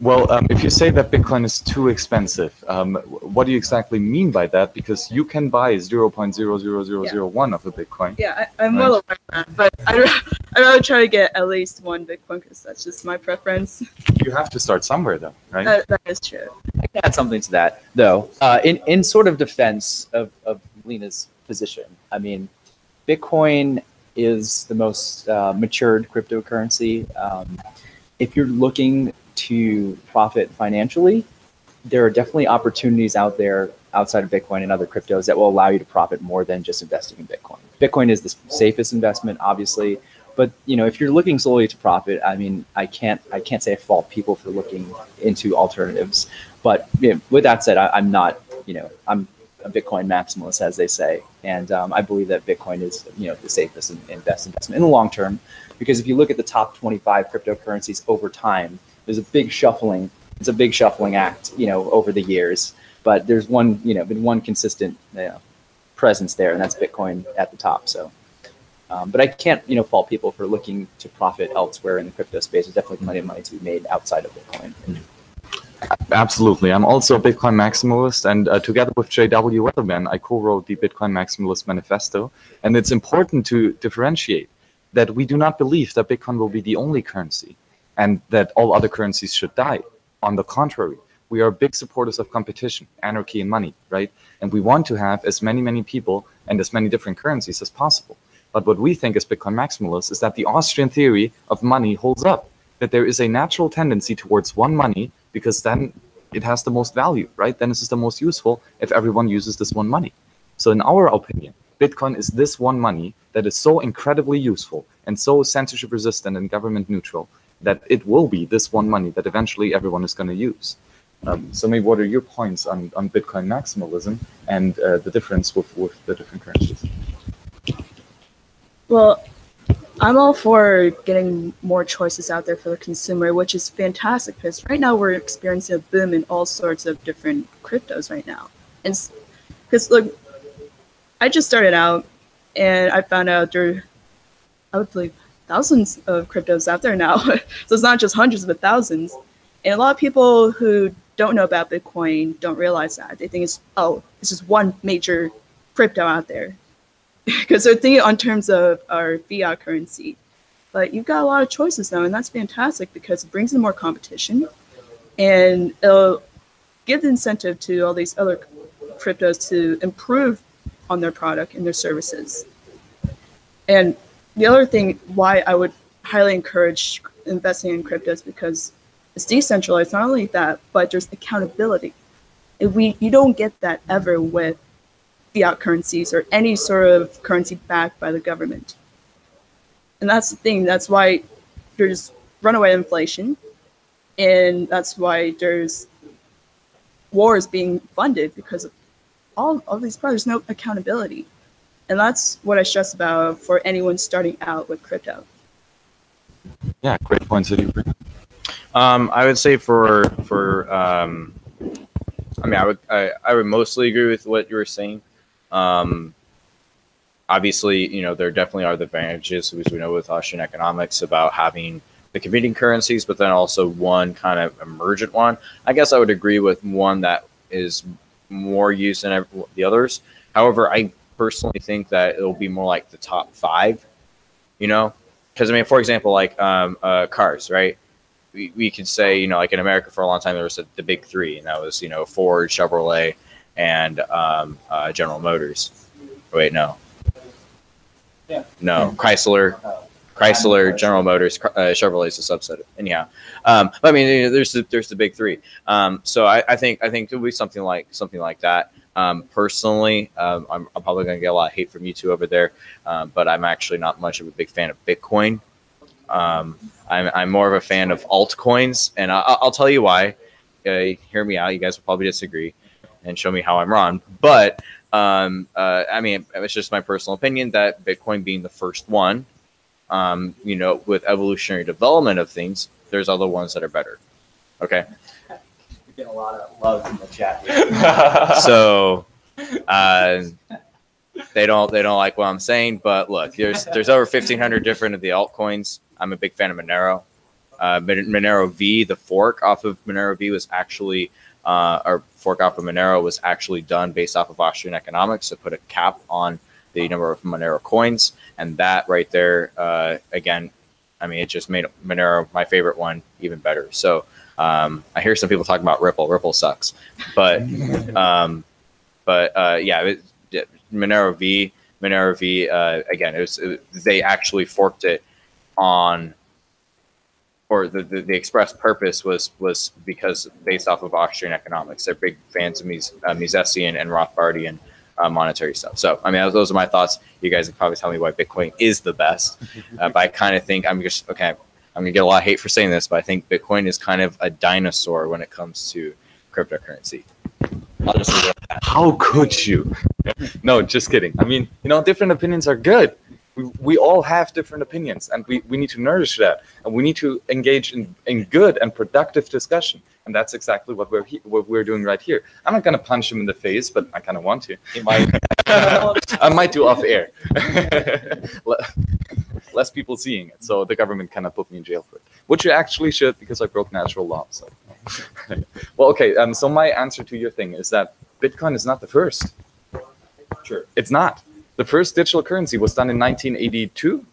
Well, if you say that Bitcoin is too expensive, what do you exactly mean by that? Because you can buy 0.00001 of a Bitcoin. Yeah, I'm well aware of that, but I'd rather try to get at least one Bitcoin because that's just my preference. You have to start somewhere, though, right? That is true. I can add something to that, though. In sort of defense of Lena's position, I mean, Bitcoin is the most matured cryptocurrency. If you're looking to profit financially, there are definitely opportunities out there outside of Bitcoin and other cryptos that will allow you to profit more than just investing in Bitcoin. Bitcoin is the safest investment, obviously, but if you're looking solely to profit, I mean, I can't say I fault people for looking into alternatives. But with that said, I'm not, I'm a Bitcoin maximalist, as they say, and I believe that Bitcoin is, the safest and best investment in the long term, because if you look at the top 25 cryptocurrencies over time, there's a big shuffling. It's a big shuffling act, over the years. But there's been one consistent presence there, and that's Bitcoin at the top. So, but I can't, fault people for looking to profit elsewhere in the crypto space. There's definitely plenty of money to be made outside of Bitcoin. Absolutely. I'm also a Bitcoin maximalist, and together with J.W. Weatherman, I co-wrote the Bitcoin Maximalist Manifesto. And it's important to differentiate that we do not believe that Bitcoin will be the only currency and that all other currencies should die. On the contrary, we are big supporters of competition, anarchy, and money, right? And we want to have as many people and as many different currencies as possible. But what we think as Bitcoin maximalists is that the Austrian theory of money holds up, that there is a natural tendency towards one money because then it has the most value, right? Then this is the most useful if everyone uses this one money. So in our opinion, Bitcoin is this one money that is so incredibly useful and so censorship resistant and government neutral that it will be this one money that eventually everyone is going to use. So maybe what are your points on Bitcoin maximalism and the difference with the different currencies? Well, I'm all for getting more choices out there for the consumer, which is fantastic because right now we're experiencing a boom in all sorts of different cryptos right now. And because look, I just started out and I found out I would believe thousands of cryptos out there now. So it's not just hundreds but thousands. And a lot of people who don't know about Bitcoin don't realize that. They think it's just one major crypto out there. Because they're thinking on terms of our fiat currency. But you've got a lot of choices now, and that's fantastic because it brings in more competition and it'll give the incentive to all these other cryptos to improve on their product and their services. And the other thing why I would highly encourage investing in cryptos because it's decentralized. Not only that, but there's accountability. You don't get that ever with fiat currencies or any sort of currency backed by the government. And that's the thing. That's why there's runaway inflation. And that's why there's wars being funded because of all of these products. There's no accountability. And that's what I stress about for anyone starting out with crypto. Yeah, great points that you bring up. I would say for I mean, I would mostly agree with what you were saying. Obviously, you know, there definitely are the advantages, as we know with Austrian economics, about having the competing currencies, but then also one kind of emergent one. I guess I would agree with one that is more used than the others. However, I personally think that it'll be more like the top 5, you know, because I mean, for example, like cars, right? We could say, you know, like in America for a long time, there was the big 3, and that was, you know, Ford, Chevrolet, and General Motors. Wait, no. Yeah. No, Chrysler, General Motors, Chevrolet is a subset. Anyhow, but I mean, you know, there's the big 3. So I think it'll be something like that. Personally, I'm probably going to get a lot of hate from you two over there, but I'm actually not much of a big fan of Bitcoin. I'm more of a fan of altcoins, and I'll tell you why. Hear me out. You guys will probably disagree and show me how I'm wrong, but I mean, it's just my personal opinion that Bitcoin being the first one, you know, with evolutionary development of things, there's other ones that are better. Okay. We're getting a lot of love in the chat here. So they don't like what I'm saying, but look, there's over 1,500 different of the altcoins. I'm a big fan of Monero. Monero V, the fork off of Monero V was actually or fork off of Monero was actually done based off of Austrian economics to put a cap on the number of Monero coins. And that right there, again, I mean, it just made Monero, my favorite one, even better. So I hear some people talking about Ripple. Ripple sucks. But yeah, Monero V, again, they actually forked it on, or the express purpose was because based off of Austrian economics. They're big fans of Misesian and Rothbardian monetary stuff. So, I mean, those are my thoughts. You guys can probably tell me why Bitcoin is the best. But I kind of think I'm going to get a lot of hate for saying this, but I think Bitcoin is kind of a dinosaur when it comes to cryptocurrency. I'll just leave it at that. How could you? No, just kidding. I mean, you know, different opinions are good. We all have different opinions, and we need to nourish that, and we need to engage in good and productive discussion, and that's exactly what we're doing right here. I'm not going to punch him in the face, but I kind of want to. I might do off air. Less people seeing it, so the government cannot put me in jail for it, which you actually should, because I broke natural law. So, well, okay. So my answer to your thing is that Bitcoin is not the first. Sure, it's not. The first digital currency was done in 1982.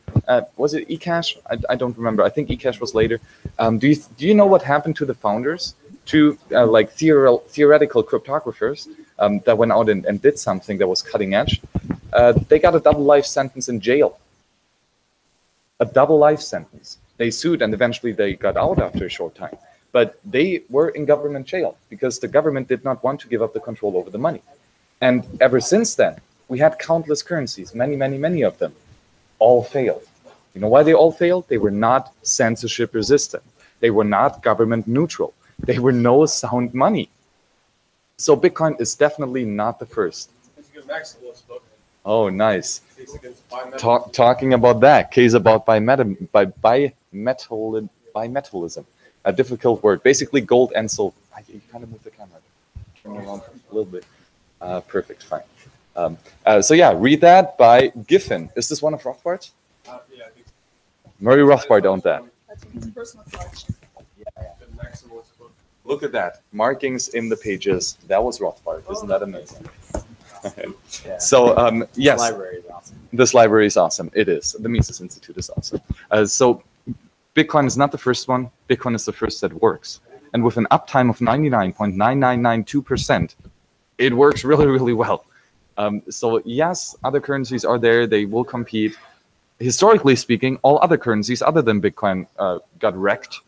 Was it eCash? I don't remember. I think eCash was later. Do you know what happened to the founders, to like theoretical cryptographers that went out and did something that was cutting edge? They got a double life sentence in jail. A double life sentence. They sued, and eventually they got out after a short time. But they were in government jail because the government did not want to give up the control over the money. And ever since then, we had countless currencies, many of them, all failed. You know why they all failed? They were not censorship resistant. They were not government neutral. They were no sound money. So Bitcoin is definitely not the first. Oh, nice. Talking about that, case about bimetallism, a difficult word. Basically gold and silver. You kind of move the camera. Turn around a little bit. Perfect, fine. So yeah, read that by Giffen. Is this one of Rothbard's? Yeah, I think so. Murray Rothbard owned that. That's his personal collection. Look at that. Markings in the pages. That was Rothbard. Isn't that amazing? Yeah. So yes, This library is awesome. This library is awesome. It is. The Mises Institute is awesome. So Bitcoin is not the first one. Bitcoin is the first that works. And with an uptime of 99.9992%, it works really, really well. So yes, other currencies are there. They will compete. Historically speaking, all other currencies other than Bitcoin got wrecked.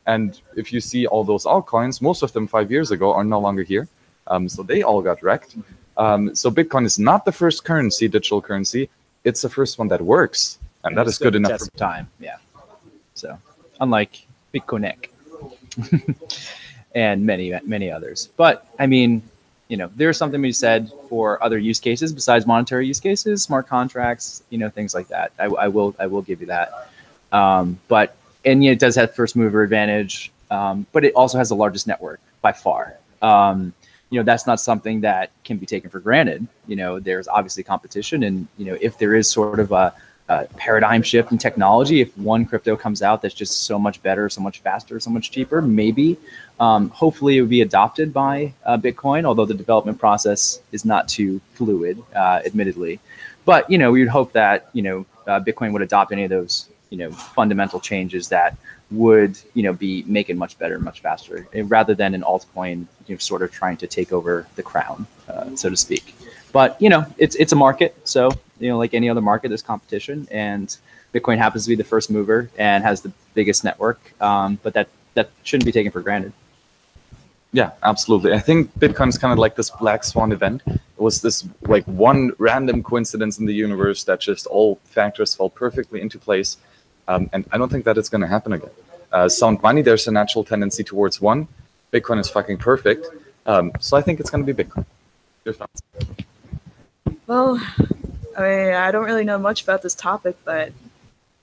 And if you see all those altcoins, most of them 5 years ago are no longer here. So they all got wrecked. So Bitcoin is not the first currency, digital currency. It's the first one that works. And that is good enough for time. Yeah. So unlike Bitcoin and many others. But I mean, you know, there's something to be said for other use cases besides monetary use cases, smart contracts, you know, things like that. I will give you that. But it does have first mover advantage, but it also has the largest network by far. that's not something that can be taken for granted. There's obviously competition, and if there is sort of a paradigm shift in technology, if one crypto comes out that's just so much better, so much faster, so much cheaper, maybe, hopefully it would be adopted by Bitcoin, although the development process is not too fluid, admittedly. But, we would hope that, Bitcoin would adopt any of those, fundamental changes that would, be make it much better, much faster, rather than an altcoin, sort of trying to take over the crown, so to speak. But, it's a market. So, like any other market, there's competition, and Bitcoin happens to be the first mover and has the biggest network. But that shouldn't be taken for granted. Yeah, absolutely. I think Bitcoin is kind of like this black swan event. It was this like one random coincidence in the universe that just all factors fall perfectly into place. And I don't think that it's going to happen again. Sound money, there's a natural tendency towards one. Bitcoin is fucking perfect. So I think it's going to be Bitcoin. Your thoughts? Well, I don't really know much about this topic, but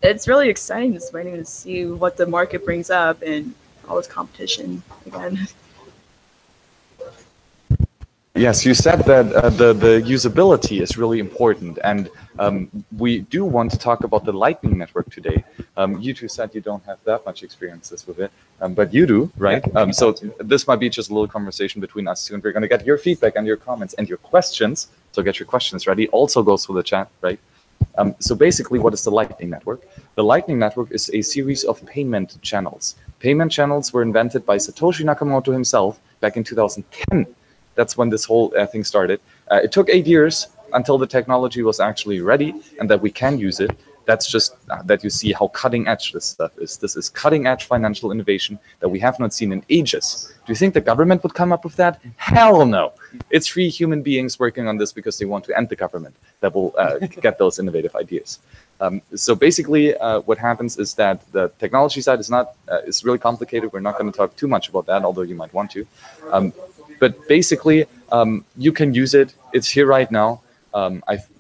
it's really exciting this morning to see what the market brings up and all this competition again. Yes, you said that the usability is really important, and we do want to talk about the Lightning Network today. You two said you don't have that much experiences with it, but you do, right? So this might be just a little conversation between us two, and we're going to get your feedback and your comments and your questions. So get your questions ready. Also goes through the chat, right? So basically, what is the Lightning Network? The Lightning Network is a series of payment channels. Payment channels were invented by Satoshi Nakamoto himself back in 2010. That's when this whole thing started. It took 8 years until the technology was actually ready and that we can use it. That's just that you see how cutting edge this stuff is. This is cutting edge financial innovation that we have not seen in ages. Do you think the government would come up with that? Hell no. It's 3 human beings working on this because they want to end the government that will get those innovative ideas. So basically, what happens is that the technology side is really complicated. We're not going to talk too much about that, although you might want to. But basically, you can use it. It's here right now.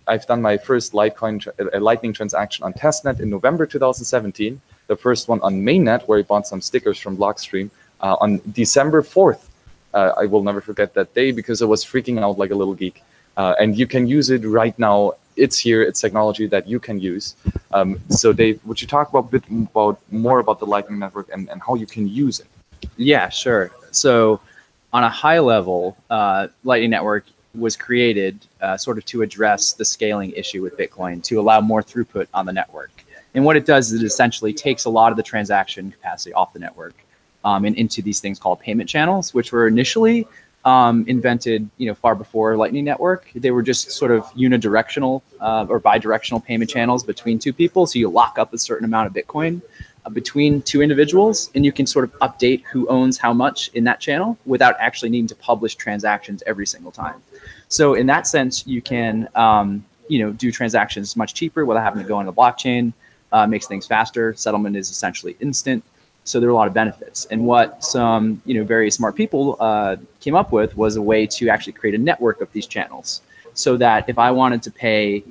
I've done my first Lightning transaction on testnet in November 2017. The first one on mainnet, where I bought some stickers from Blockstream on December 4th. I will never forget that day because I was freaking out like a little geek. And you can use it right now. It's here. It's technology that you can use. So Dave, would you talk a bit more about the Lightning Network and how you can use it? Yeah, sure. So on a high level, Lightning Network was created sort of to address the scaling issue with Bitcoin, to allow more throughput on the network. And what it does is it essentially takes a lot of the transaction capacity off the network and into these things called payment channels, which were initially invented, far before Lightning Network. They were just sort of unidirectional or bidirectional payment channels between two people. So you lock up a certain amount of Bitcoin between two individuals, and you can sort of update who owns how much in that channel without actually needing to publish transactions every single time. So in that sense, you can do transactions much cheaper without having to go on the blockchain. Makes things faster. Settlement is essentially instant. So there are a lot of benefits. And what some very smart people came up with was a way to actually create a network of these channels, so that if I wanted to pay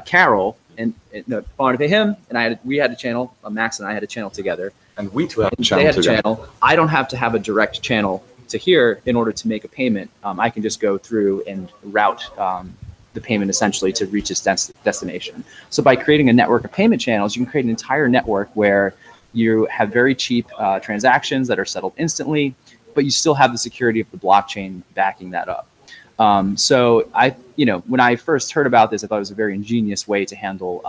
Carol, and I wanted to pay him, and we had a channel, Max and I had a channel together. And we two have a channel They had a together. channel. I don't have to have a direct channel to here in order to make a payment. I can just go through and route the payment essentially to reach its destination. So by creating a network of payment channels, you can create an entire network where you have very cheap transactions that are settled instantly, but you still have the security of the blockchain backing that up. So when I first heard about this, I thought it was a very ingenious way to handle,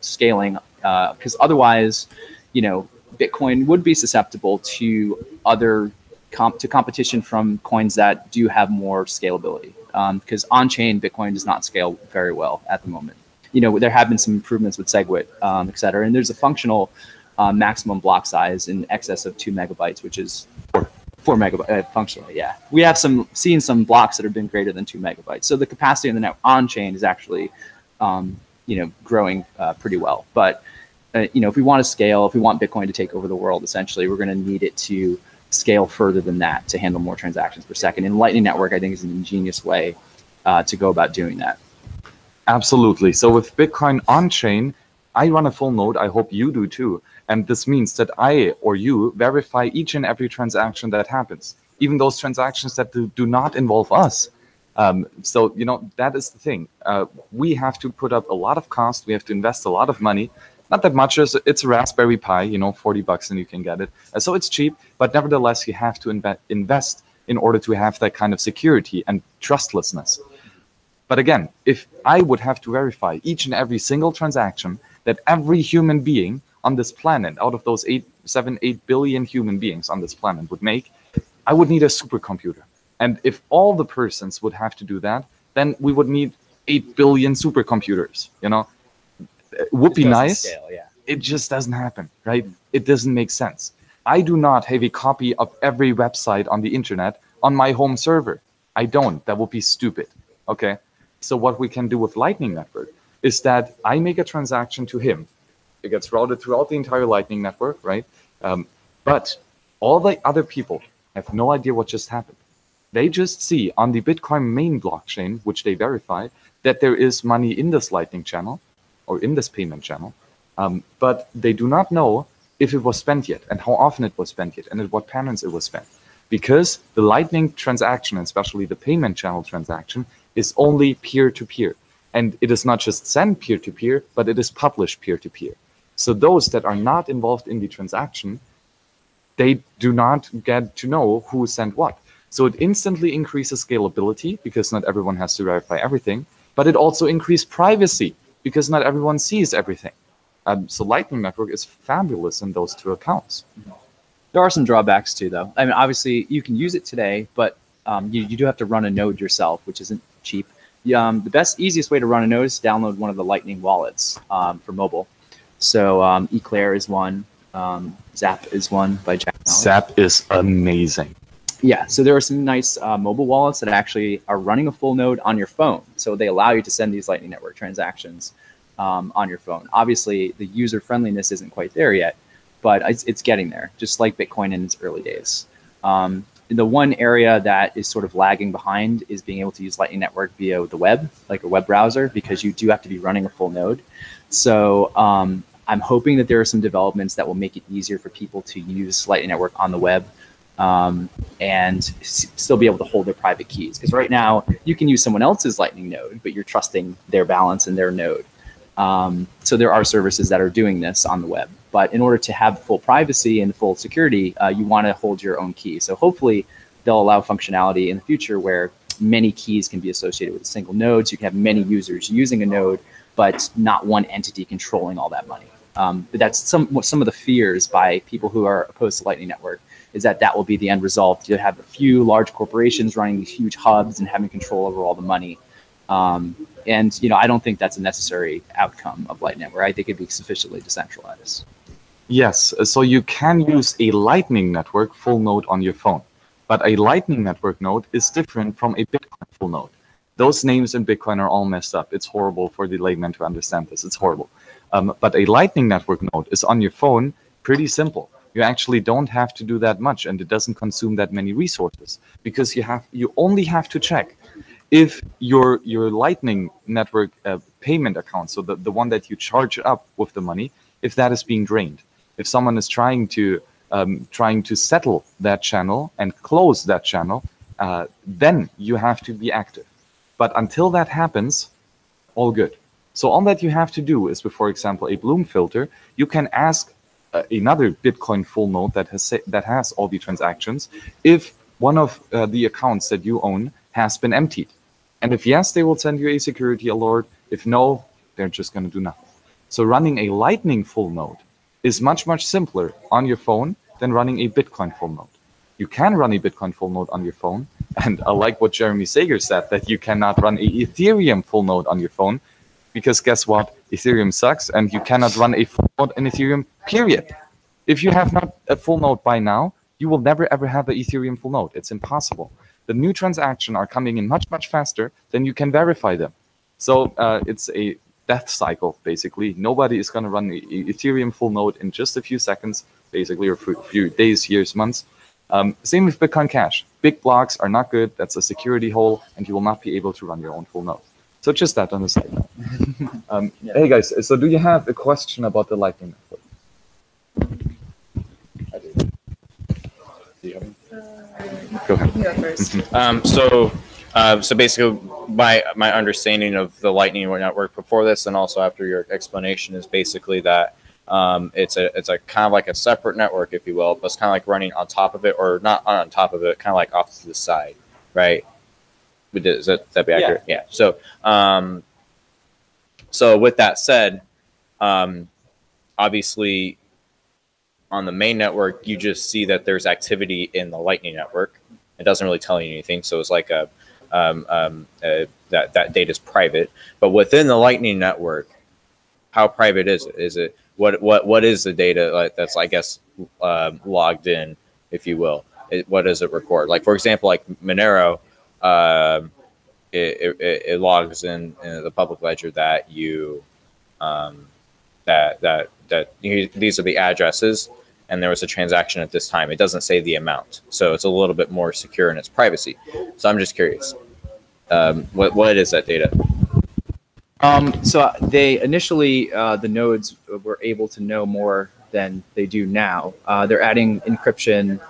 scaling, because otherwise, Bitcoin would be susceptible to other competition from coins that do have more scalability. Because on-chain Bitcoin does not scale very well at the moment. There have been some improvements with SegWit, et cetera, and there's a functional maximum block size in excess of 2 megabytes, which is 4 megabytes functionally. Yeah, we have seen some blocks that have been greater than 2 megabytes. So the capacity on the net on-chain is actually, growing pretty well. But if we want to scale, if we want Bitcoin to take over the world, essentially, we're going to need it to scale further than that to handle more transactions per second. And Lightning Network, I think, is an ingenious way to go about doing that. Absolutely. So with Bitcoin on-chain, I run a full node. I hope you do too. And this means that I or you verify each and every transaction that happens. even those transactions that do not involve us. So, you know, that is the thing. We have to put up a lot of cost. We have to invest a lot of money. Not that much. It's a Raspberry Pi, you know, $40 and you can get it. So it's cheap, but nevertheless, you have to invest in order to have that kind of security and trustlessness. But again, if I would have to verify each and every single transaction that every human being on this planet, out of those 8 billion human beings on this planet would make, I would need a supercomputer. And if all the persons would have to do that, then we would need 8 billion supercomputers, you know? It would be nice. Scale, yeah. It just doesn't happen, right? It doesn't make sense. I do not have a copy of every website on the internet on my home server. I don't. That would be stupid, okay? So what we can do with Lightning Network is that I make a transaction to him. It gets routed throughout the entire Lightning Network, right? But all the other people have no idea what just happened. They just see on the Bitcoin main blockchain, which they verify, that there is money in this Lightning channel or in this payment channel, but they do not know if it was spent yet and how often it was spent yet and at what patterns it was spent. Because the Lightning transaction, especially the payment channel transaction, is only peer-to-peer. And it is not just sent peer-to-peer, but it is published peer-to-peer. So those that are not involved in the transaction, they do not get to know who sent what. So it instantly increases scalability because not everyone has to verify everything, but it also increases privacy because not everyone sees everything. So Lightning Network is fabulous in those two accounts. There are some drawbacks too, though. I mean, obviously you can use it today, but you do have to run a node yourself, which isn't cheap. The easiest way to run a node is to download one of the Lightning wallets for mobile. So Eclair is one, Zap is one by Jack Mallett. Zap is amazing. Yeah, so there are some nice mobile wallets that actually are running a full node on your phone. So they allow you to send these Lightning Network transactions on your phone. Obviously, the user friendliness isn't quite there yet, but it's getting there, just like Bitcoin in its early days. The one area that is sort of lagging behind is being able to use Lightning Network via the web, like a web browser, because you do have to be running a full node. So I'm hoping that there are some developments that will make it easier for people to use Lightning Network on the web and still be able to hold their private keys. Because right now, you can use someone else's Lightning node, but you're trusting their balance and their node. So there are services that are doing this on the web. But in order to have full privacy and full security, you want to hold your own key. So hopefully they'll allow functionality in the future where many keys can be associated with a single node. So you can have many users using a node, but not one entity controlling all that money. But that's some of the fears by people who are opposed to Lightning Network, is that will be the end result. You have a few large corporations running these huge hubs and having control over all the money. And I don't think that's a necessary outcome of Lightning Network. I think it'd be sufficiently decentralized. Yes, so you can use a Lightning Network full node on your phone, but a Lightning Network node is different from a Bitcoin full node. Those names in Bitcoin are all messed up. It's horrible for the layman to understand this. It's horrible. But a Lightning Network node is on your phone, pretty simple. You actually don't have to do that much, and it doesn't consume that many resources because you only have to check if your Lightning Network payment account, so the one that you charge up with the money, if that is being drained. If someone is trying to settle that channel and close that channel, then you have to be active. But until that happens, all good. So all that you have to do is, with, for example, a Bloom filter, you can ask another Bitcoin full node that has all the transactions if one of the accounts that you own has been emptied. And if yes, they will send you a security alert. If no, they're just going to do nothing. So running a Lightning full node is much, much simpler on your phone than running a Bitcoin full node. You can run a Bitcoin full node on your phone. And I like what Jeremy Sager said, that you cannot run a Ethereum full node on your phone, because guess what? Ethereum sucks, and you cannot run a full node in Ethereum, period. If you have not a full node by now, you will never, ever have an Ethereum full node. It's impossible. The new transactions are coming in much, much faster than you can verify them. So it's a death cycle, basically. Nobody is going to run the Ethereum full node in just a few seconds, basically, or for a few days, years, months. Same with Bitcoin Cash. Big blocks are not good. That's a security hole, and you will not be able to run your own full node. So just that on the side note. Yeah. Hey guys, so do you have a question about the Lightning Network? I do. Do you have Go ahead. You go first. So basically, my understanding of the Lightning Network before this and also after your explanation is basically that it's a kind of like a separate network, if you will, but it's kind of like running on top of it, or not on top of it, kind of like off to the side, right? Is that be accurate? Yeah. So so with that said, obviously on the main network, you just see that there's activity in the Lightning Network. It doesn't really tell you anything, so it's like that data is private. But within the Lightning Network, how private is it? Is it what is the data that's, I guess, logged in, if you will? What does it record? Like, for example, like Monero, it logs in the public ledger that you these are the addresses, and there was a transaction at this time. It doesn't say the amount, so it's a little bit more secure in its privacy. So I'm just curious, what is that data? So they initially, the nodes were able to know more than they do now. They're adding encryption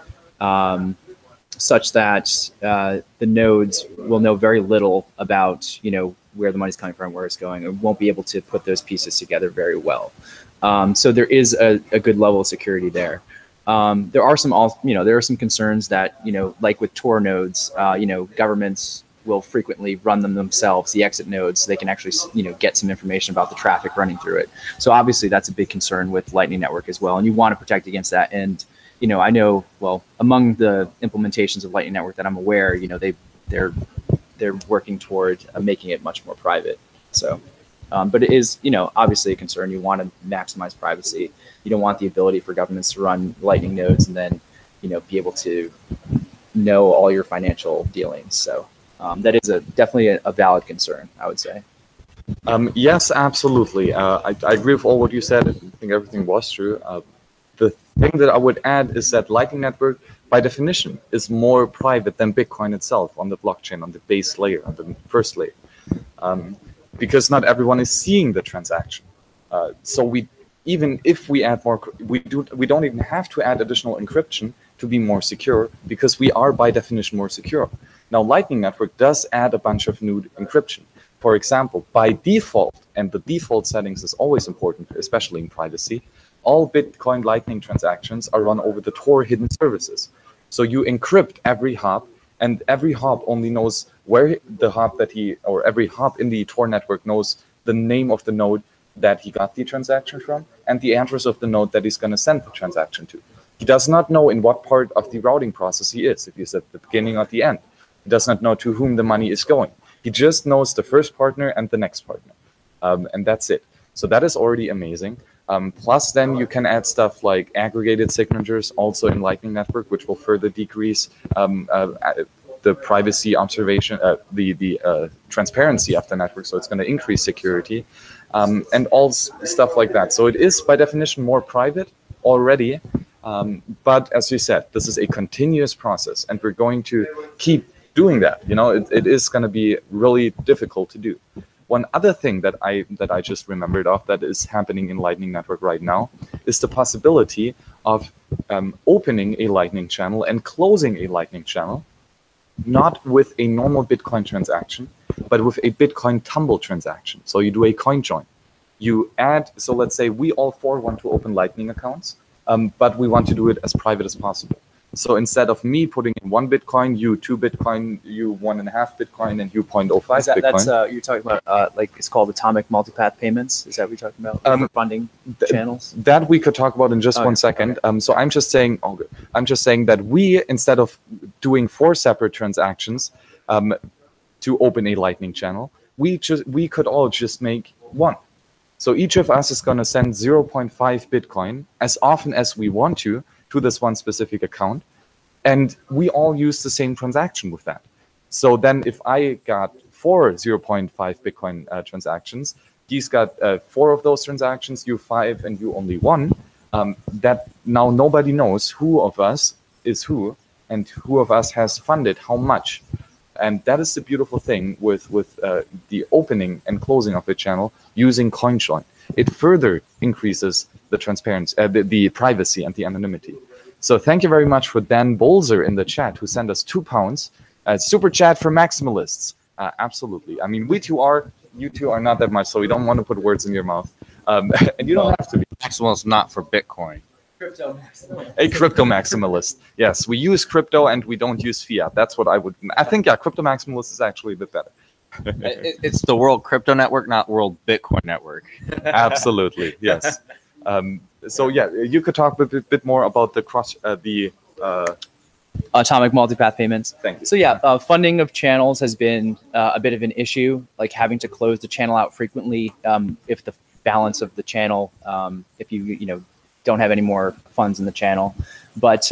such that the nodes will know very little about, where the money's coming from, where it's going, and won't be able to put those pieces together very well. So there is a good level of security there. There are some concerns that, like with Tor nodes, governments will frequently run them themselves, the exit nodes, so they can actually, get some information about the traffic running through it. So obviously that's a big concern with Lightning Network as well, and you want to protect against that. And, I know, well, among the implementations of Lightning Network that I'm aware, they're working toward making it much more private. So, but it is, obviously a concern. You want to maximize privacy. You don't want the ability for governments to run Lightning nodes and then, be able to know all your financial dealings. So that is definitely a valid concern, I would say. Yes, absolutely. I agree with all what you said. I think everything was true. The thing that I would add is that Lightning Network, by definition, is more private than Bitcoin itself on the blockchain, on the base layer, on the first layer, because not everyone is seeing the transaction. So even if we add more, we don't even have to add additional encryption to be more secure, because we are by definition more secure. Now, Lightning Network does add a bunch of new encryption. For example, by default, and the default settings is always important, especially in privacy, all Bitcoin Lightning transactions are run over the Tor hidden services. So you encrypt every hop, and every hop only knows where the hop or every hop in the Tor network knows the name of the node that he got the transaction from and the address of the node that he's going to send the transaction to. He does not know in what part of the routing process he is, if he's at the beginning or the end. He does not know to whom the money is going. He just knows the first partner and the next partner. And that's it. So that is already amazing. Plus, then you can add stuff like aggregated signatures also in Lightning Network, which will further decrease the privacy observation, the transparency of the network. So it's going to increase security and all stuff like that. So it is by definition more private already. But as you said, this is a continuous process, and we're going to keep doing that. It is going to be really difficult to do. One other thing that I just remembered of that is happening in Lightning Network right now is the possibility of opening a Lightning channel and closing a Lightning channel, not with a normal Bitcoin transaction, but with a Bitcoin tumble transaction. So you do a coin join. You add, so let's say we all four want to open Lightning accounts, but we want to do it as private as possible. So instead of me putting in 1 Bitcoin, you 2 Bitcoin, you 1.5 Bitcoin, and you 0.05 Bitcoin. That's you're talking about like it's called atomic multipath payments. Is that what you're talking about? For funding channels. That we could talk about in just 1 second. Okay. So I'm just saying, I'm just saying that we, instead of doing 4 separate transactions to open a Lightning channel, we could all just make 1. So each of us is going to send 0.5 Bitcoin as often as we want to this one specific account, and we all use the same transaction with that. So then if I got 4 0.5 Bitcoin transactions, Geese got 4 of those transactions, you 5, and you only 1, that now nobody knows who of us is who and who of us has funded how much. And that is the beautiful thing with the opening and closing of the channel using CoinJoin. It further increases the transparency, the privacy and the anonymity. So thank you very much for Dan Bolzer in the chat who sent us £2. Super chat for maximalists. Absolutely. I mean, you two are not that much, so we don't want to put words in your mouth. And you don't have to be. Maximalist, not for Bitcoin. A crypto maximalist. Yes, we use crypto and we don't use fiat. That's what I think, yeah, crypto maximalist is actually a bit better. It's the World Crypto Network, not World Bitcoin Network. Absolutely, yes. So yeah, you could talk a bit more about the atomic multipath payments. Thank you. So yeah, funding of channels has been a bit of an issue, like having to close the channel out frequently if the balance of the channel, if you don't have any more funds in the channel. But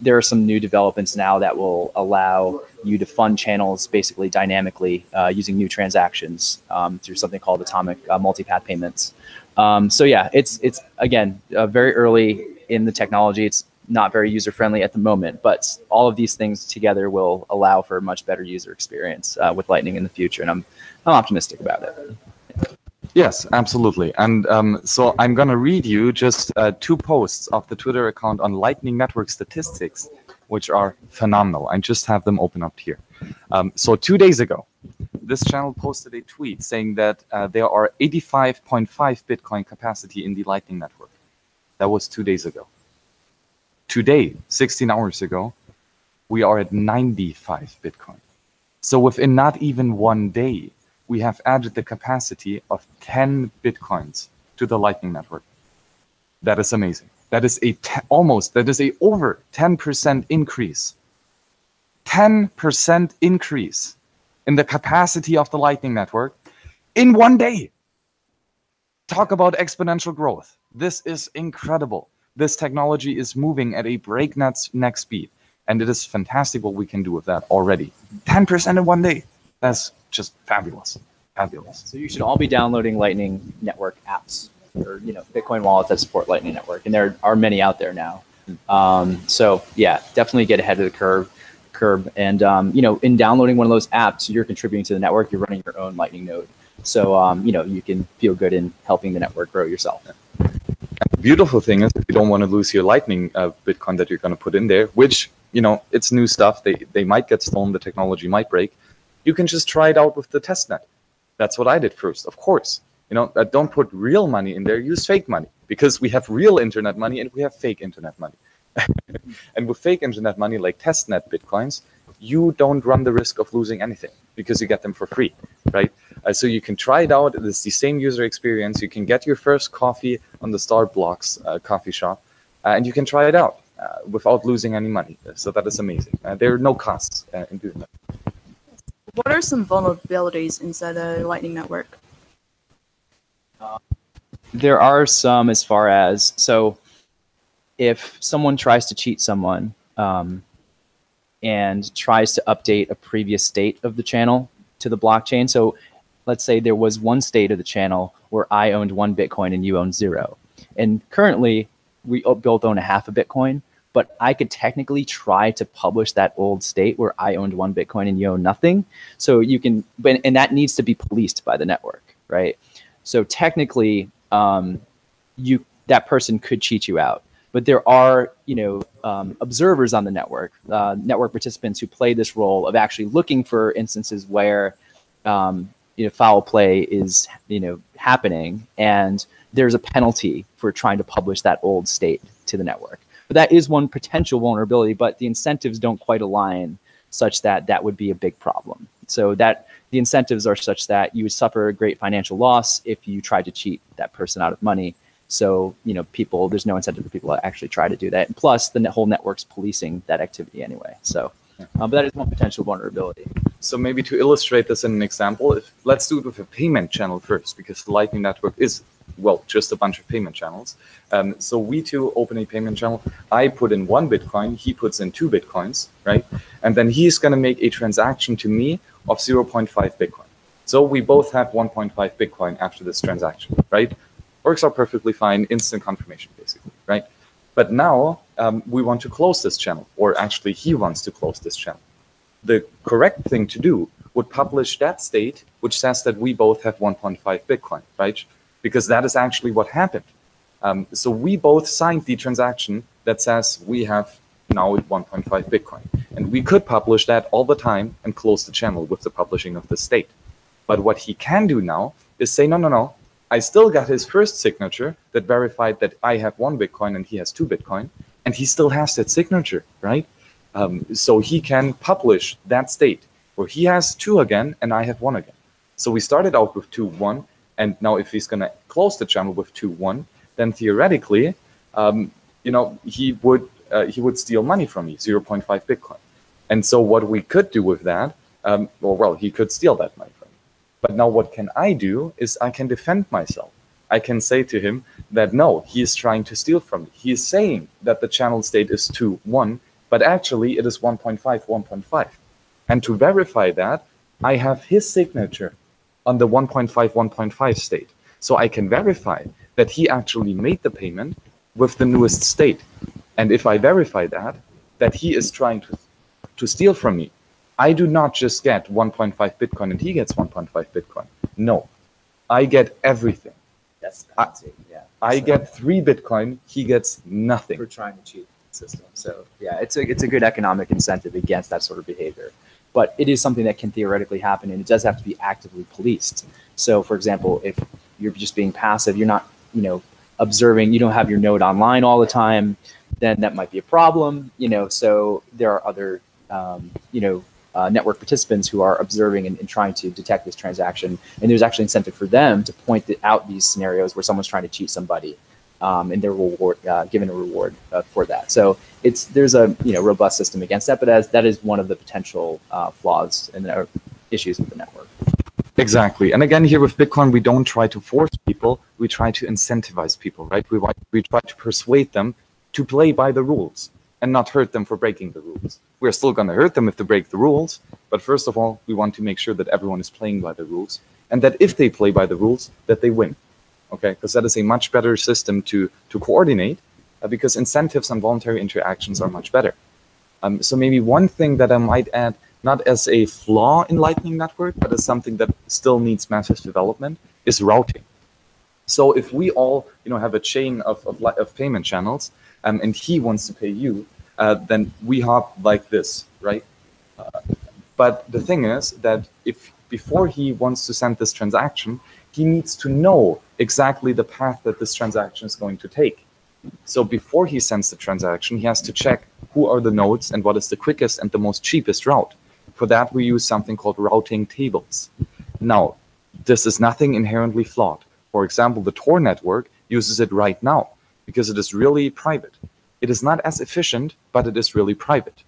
there are some new developments now that will allow you to fund channels basically dynamically using new transactions through something called atomic multipath payments. So yeah, it's again very early in the technology. It's not very user friendly at the moment, but all of these things together will allow for a much better user experience with Lightning in the future, and I'm optimistic about it. Yes, absolutely. And so I'm going to read you just 2 posts of the Twitter account on Lightning Network statistics, which are phenomenal. I just have them open up here. So 2 days ago, this channel posted a tweet saying that there are 85.5 Bitcoin capacity in the Lightning Network. That was 2 days ago. Today, 16 hours ago, we are at 95 Bitcoin. So within not even 1 day, we have added the capacity of 10 Bitcoins to the Lightning Network. That is amazing. That is a over 10% increase. 10% increase in the capacity of the Lightning Network in 1 day. Talk about exponential growth. This is incredible. This technology is moving at a breakneck speed, and it is fantastic what we can do with that already. 10% in 1 day. That's just fabulous. Fabulous. So you should all be downloading Lightning Network apps or Bitcoin wallets that support Lightning Network, and there are many out there now. So yeah, definitely get ahead of the curve. And in downloading one of those apps, you're contributing to the network. You're running your own Lightning node. So you can feel good in helping the network grow yourself. And the beautiful thing is, if you don't want to lose your Lightning Bitcoin that you're going to put in there, which it's new stuff. They might get stolen. The technology might break. You can just try it out with the testnet. That's what I did first, of course. Don't put real money in there. Use fake money, because we have real internet money and we have fake internet money. And with fake internet money like testnet Bitcoins, you don't run the risk of losing anything because you get them for free, right? So you can try it out. It's the same user experience. You can get your first coffee on the Starbucks coffee shop, and you can try it out without losing any money. So that is amazing. There are no costs in doing that. What are some vulnerabilities inside a Lightning Network? There are some, as far as, so if someone tries to cheat someone and tries to update a previous state of the channel to the blockchain. So let's say there was one state of the channel where I owned 1 Bitcoin and you owned 0. And currently we both own a half a Bitcoin, but I could technically try to publish that old state where I owned 1 Bitcoin and you own nothing. So you can, and that needs to be policed by the network, right? So technically, that person could cheat you out. But there are, observers on the network, network participants who play this role of actually looking for instances where, foul play is, happening, and there's a penalty for trying to publish that old state to the network. But that is one potential vulnerability, but the incentives don't quite align such that that would be a big problem. So that the incentives are such that you would suffer a great financial loss if you tried to cheat that person out of money. So, there's no incentive for people to actually try to do that. And plus, the whole network's policing that activity anyway. So, but that is one potential vulnerability. So maybe to illustrate this in an example, let's do it with a payment channel first, because the Lightning Network is, well, just a bunch of payment channels. So we two open a payment channel. I put in 1 Bitcoin, he puts in 2 Bitcoins, right? And then he's going to make a transaction to me of 0.5 Bitcoin. So we both have 1.5 Bitcoin after this transaction, right? Works out perfectly fine, instant confirmation, basically, right? But now we want to close this channel, or actually he wants to close this channel. The correct thing to do would publish that state, which says that we both have 1.5 Bitcoin, right? Because that is actually what happened. So we both signed the transaction that says we have now 1.5 Bitcoin. And we could publish that all the time and close the channel with the publishing of the state. But what he can do now is say, no, no, no, I still got his first signature that verified that I have 1 Bitcoin and he has 2 Bitcoin, and he still has that signature, right? So he can publish that state where he has 2 again and I have 1 again. So we started out with 2-1, and now if he's going to close the channel with 2-1, then theoretically, you know, he would steal money from me, 0.5 Bitcoin. And so what we could do with that, well, he could steal that money from me. But now what can I do is I can defend myself. I can say to him that no, he is trying to steal from me. He is saying that the channel state is 2-1, but actually it is 1.5, 1.5. And to verify that, I have his signature on the 1.5, 1.5 state. So I can verify that he actually made the payment with the newest state. And if I verify that he is trying to steal from me, I do not just get 1.5 Bitcoin and he gets 1.5 Bitcoin. No, I get everything. That's yeah. I get 3 Bitcoin, he gets nothing. We're trying to cheat the system. So yeah, it's a good economic incentive against that sort of behavior. But it is something that can theoretically happen, and it does have to be actively policed. So for example, if you're just being passive, you're not, you know, observing, you don't have your node online all the time, then that might be a problem, you know. So there are other, you know, network participants who are observing and trying to detect this transaction. And there's actually incentive for them to point out these scenarios where someone's trying to cheat somebody, and they're given a reward for that. So there's a, you know, robust system against that, but that is one of the potential flaws and issues with the network. Exactly. And again, here with Bitcoin, we don't try to force people, we try to incentivize people, right? We try to persuade them to play by the rules and not hurt them for breaking the rules. We're still going to hurt them if they break the rules, but first of all, we want to make sure that everyone is playing by the rules, and that if they play by the rules, that they win, okay? Because that is a much better system to coordinate, because incentives and voluntary interactions are much better. So maybe one thing that I might add, not as a flaw in Lightning Network, but as something that still needs massive development, is routing. So if we all, you know, have a chain of payment channels, and he wants to pay you, then we hop like this, right? But the thing is that if before he wants to send this transaction, he needs to know exactly the path that this transaction is going to take. So before he sends the transaction, he has to check who are the nodes and what is the quickest and the most cheapest route. For that, we use something called routing tables. Now, this is nothing inherently flawed. For example, the Tor network uses it right now because it is really private. It is not as efficient, but it is really private.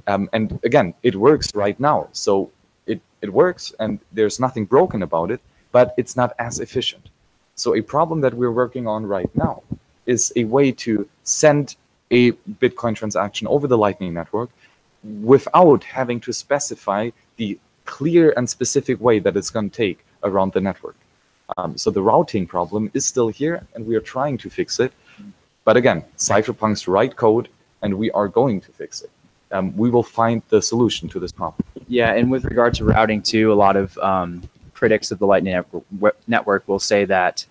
And again, it works right now. So it works and there's nothing broken about it, but it's not as efficient. So a problem that we're working on right now is a way to send a Bitcoin transaction over the Lightning Network without having to specify the clear and specific way that it's going to take around the network. So the routing problem is still here, and we are trying to fix it. But again, cypherpunks write code, and we are going to fix it. We will find the solution to this problem. Yeah, and with regard to routing too, a lot of critics of the Lightning Network will say that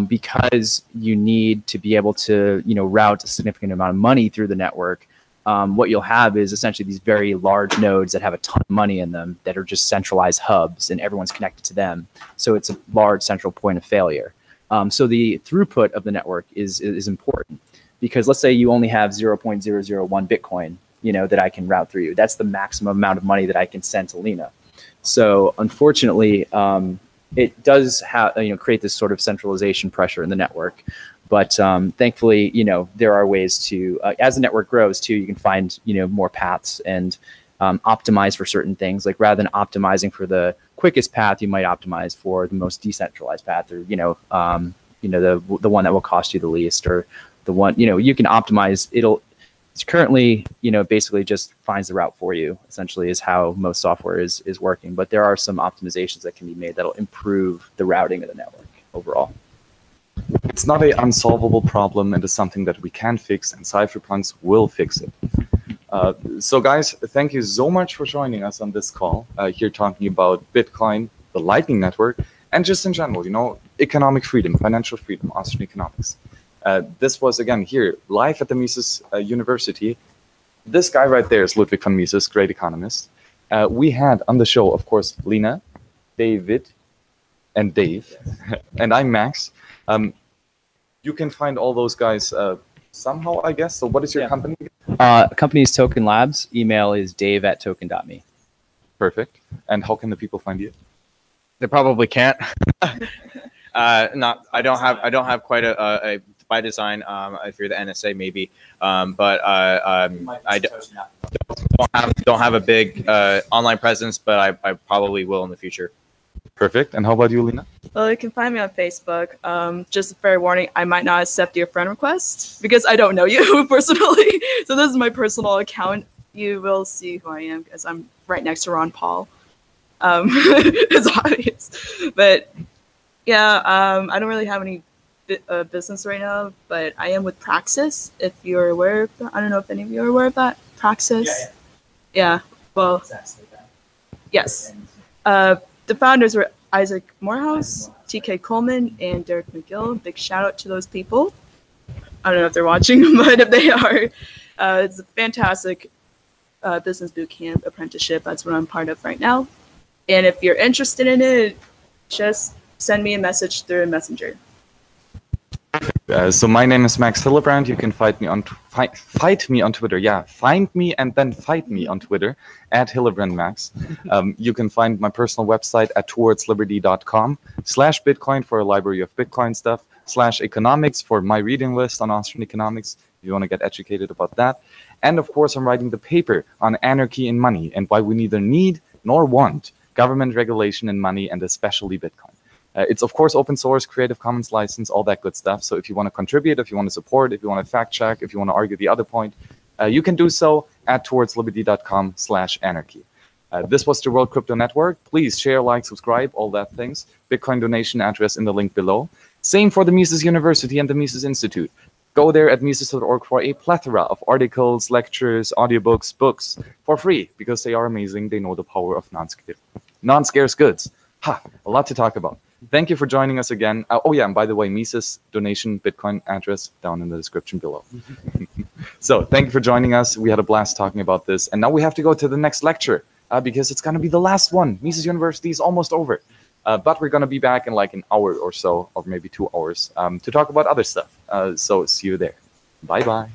because you need to be able to, you know, route a significant amount of money through the network, what you'll have is essentially these very large nodes that have a ton of money in them that are just centralized hubs, and everyone's connected to them. So it's a large central point of failure. So the throughput of the network is important, because let's say you only have 0.001 Bitcoin, you know, that I can route through you. That's the maximum amount of money that I can send to Lena. So unfortunately, it does have, you know, create this sort of centralization pressure in the network. But thankfully, you know, there are ways to, as the network grows too, you can find, you know, more paths and optimize for certain things. Like rather than optimizing for the quickest path, you might optimize for the most decentralized path, or, you know, the one that will cost you the least, or the one, you know, you can optimize. It's currently, you know, basically just finds the route for you, essentially, is how most software is working. But there are some optimizations that can be made that'll improve the routing of the network overall. It's not an unsolvable problem, and it's something that we can fix, and cypherpunks will fix it. So guys, thank you so much for joining us on this call, here talking about Bitcoin, the Lightning Network, and just in general, you know, economic freedom, financial freedom, Austrian economics. This was, again, here, live at the Mises University. This guy right there is Ludwig von Mises, great economist. We had on the show, of course, Lena, David, and Dave, and I'm Max. You can find all those guys somehow, I guess. So what is your company? Company's Token Labs. Email is dave@token.me. Perfect. And how can the people find you? They probably can't. I don't have quite a by design. If you're the NSA, maybe. But I don't have a big online presence, but I probably will in the future. Perfect. And how about you, Lena? Well, you can find me on Facebook. Just a fair warning, I might not accept your friend request because I don't know you personally. So this is my personal account. You will see who I am because I'm right next to Ron Paul. It's obvious. But yeah, I don't really have any business right now, but I am with Praxis. If you're aware of that. I don't know if any of you are aware of that. Praxis. Yeah. Well, yes. The founders were Isaac Morehouse, TK Coleman, and Derek McGill. Big shout out to those people. I don't know if they're watching, but if they are, it's a fantastic business bootcamp apprenticeship. That's what I'm part of right now. And if you're interested in it, just send me a message through Messenger. So my name is Max Hillebrand. You can fight me on Twitter. Yeah, find me and then fight me on Twitter at HillebrandMax. You can find my personal website at towardsliberty.com/Bitcoin for a library of Bitcoin stuff, /economics for my reading list on Austrian Economics if you want to get educated about that. And of course, I'm writing the paper on anarchy in money and why we neither need nor want government regulation in money, and especially Bitcoin. It's, of course, open source, Creative Commons license, all that good stuff. So if you want to contribute, if you want to support, if you want to fact check, if you want to argue the other point, you can do so at towardsliberty.com/anarchy. This was the World Crypto Network. Please share, like, subscribe, all that things. Bitcoin donation address in the link below. Same for the Mises University and the Mises Institute. Go there at Mises.org for a plethora of articles, lectures, audiobooks, books for free because they are amazing. They know the power of non-scarce goods. Ha, a lot to talk about. Thank you for joining us again. Oh yeah, and by the way, Mises donation Bitcoin address down in the description below. So thank you for joining us. We had a blast talking about this. And now we have to go to the next lecture because it's going to be the last one. Mises University is almost over. But we're going to be back in like an hour or so, or maybe 2 hours, to talk about other stuff. So see you there. Bye-bye.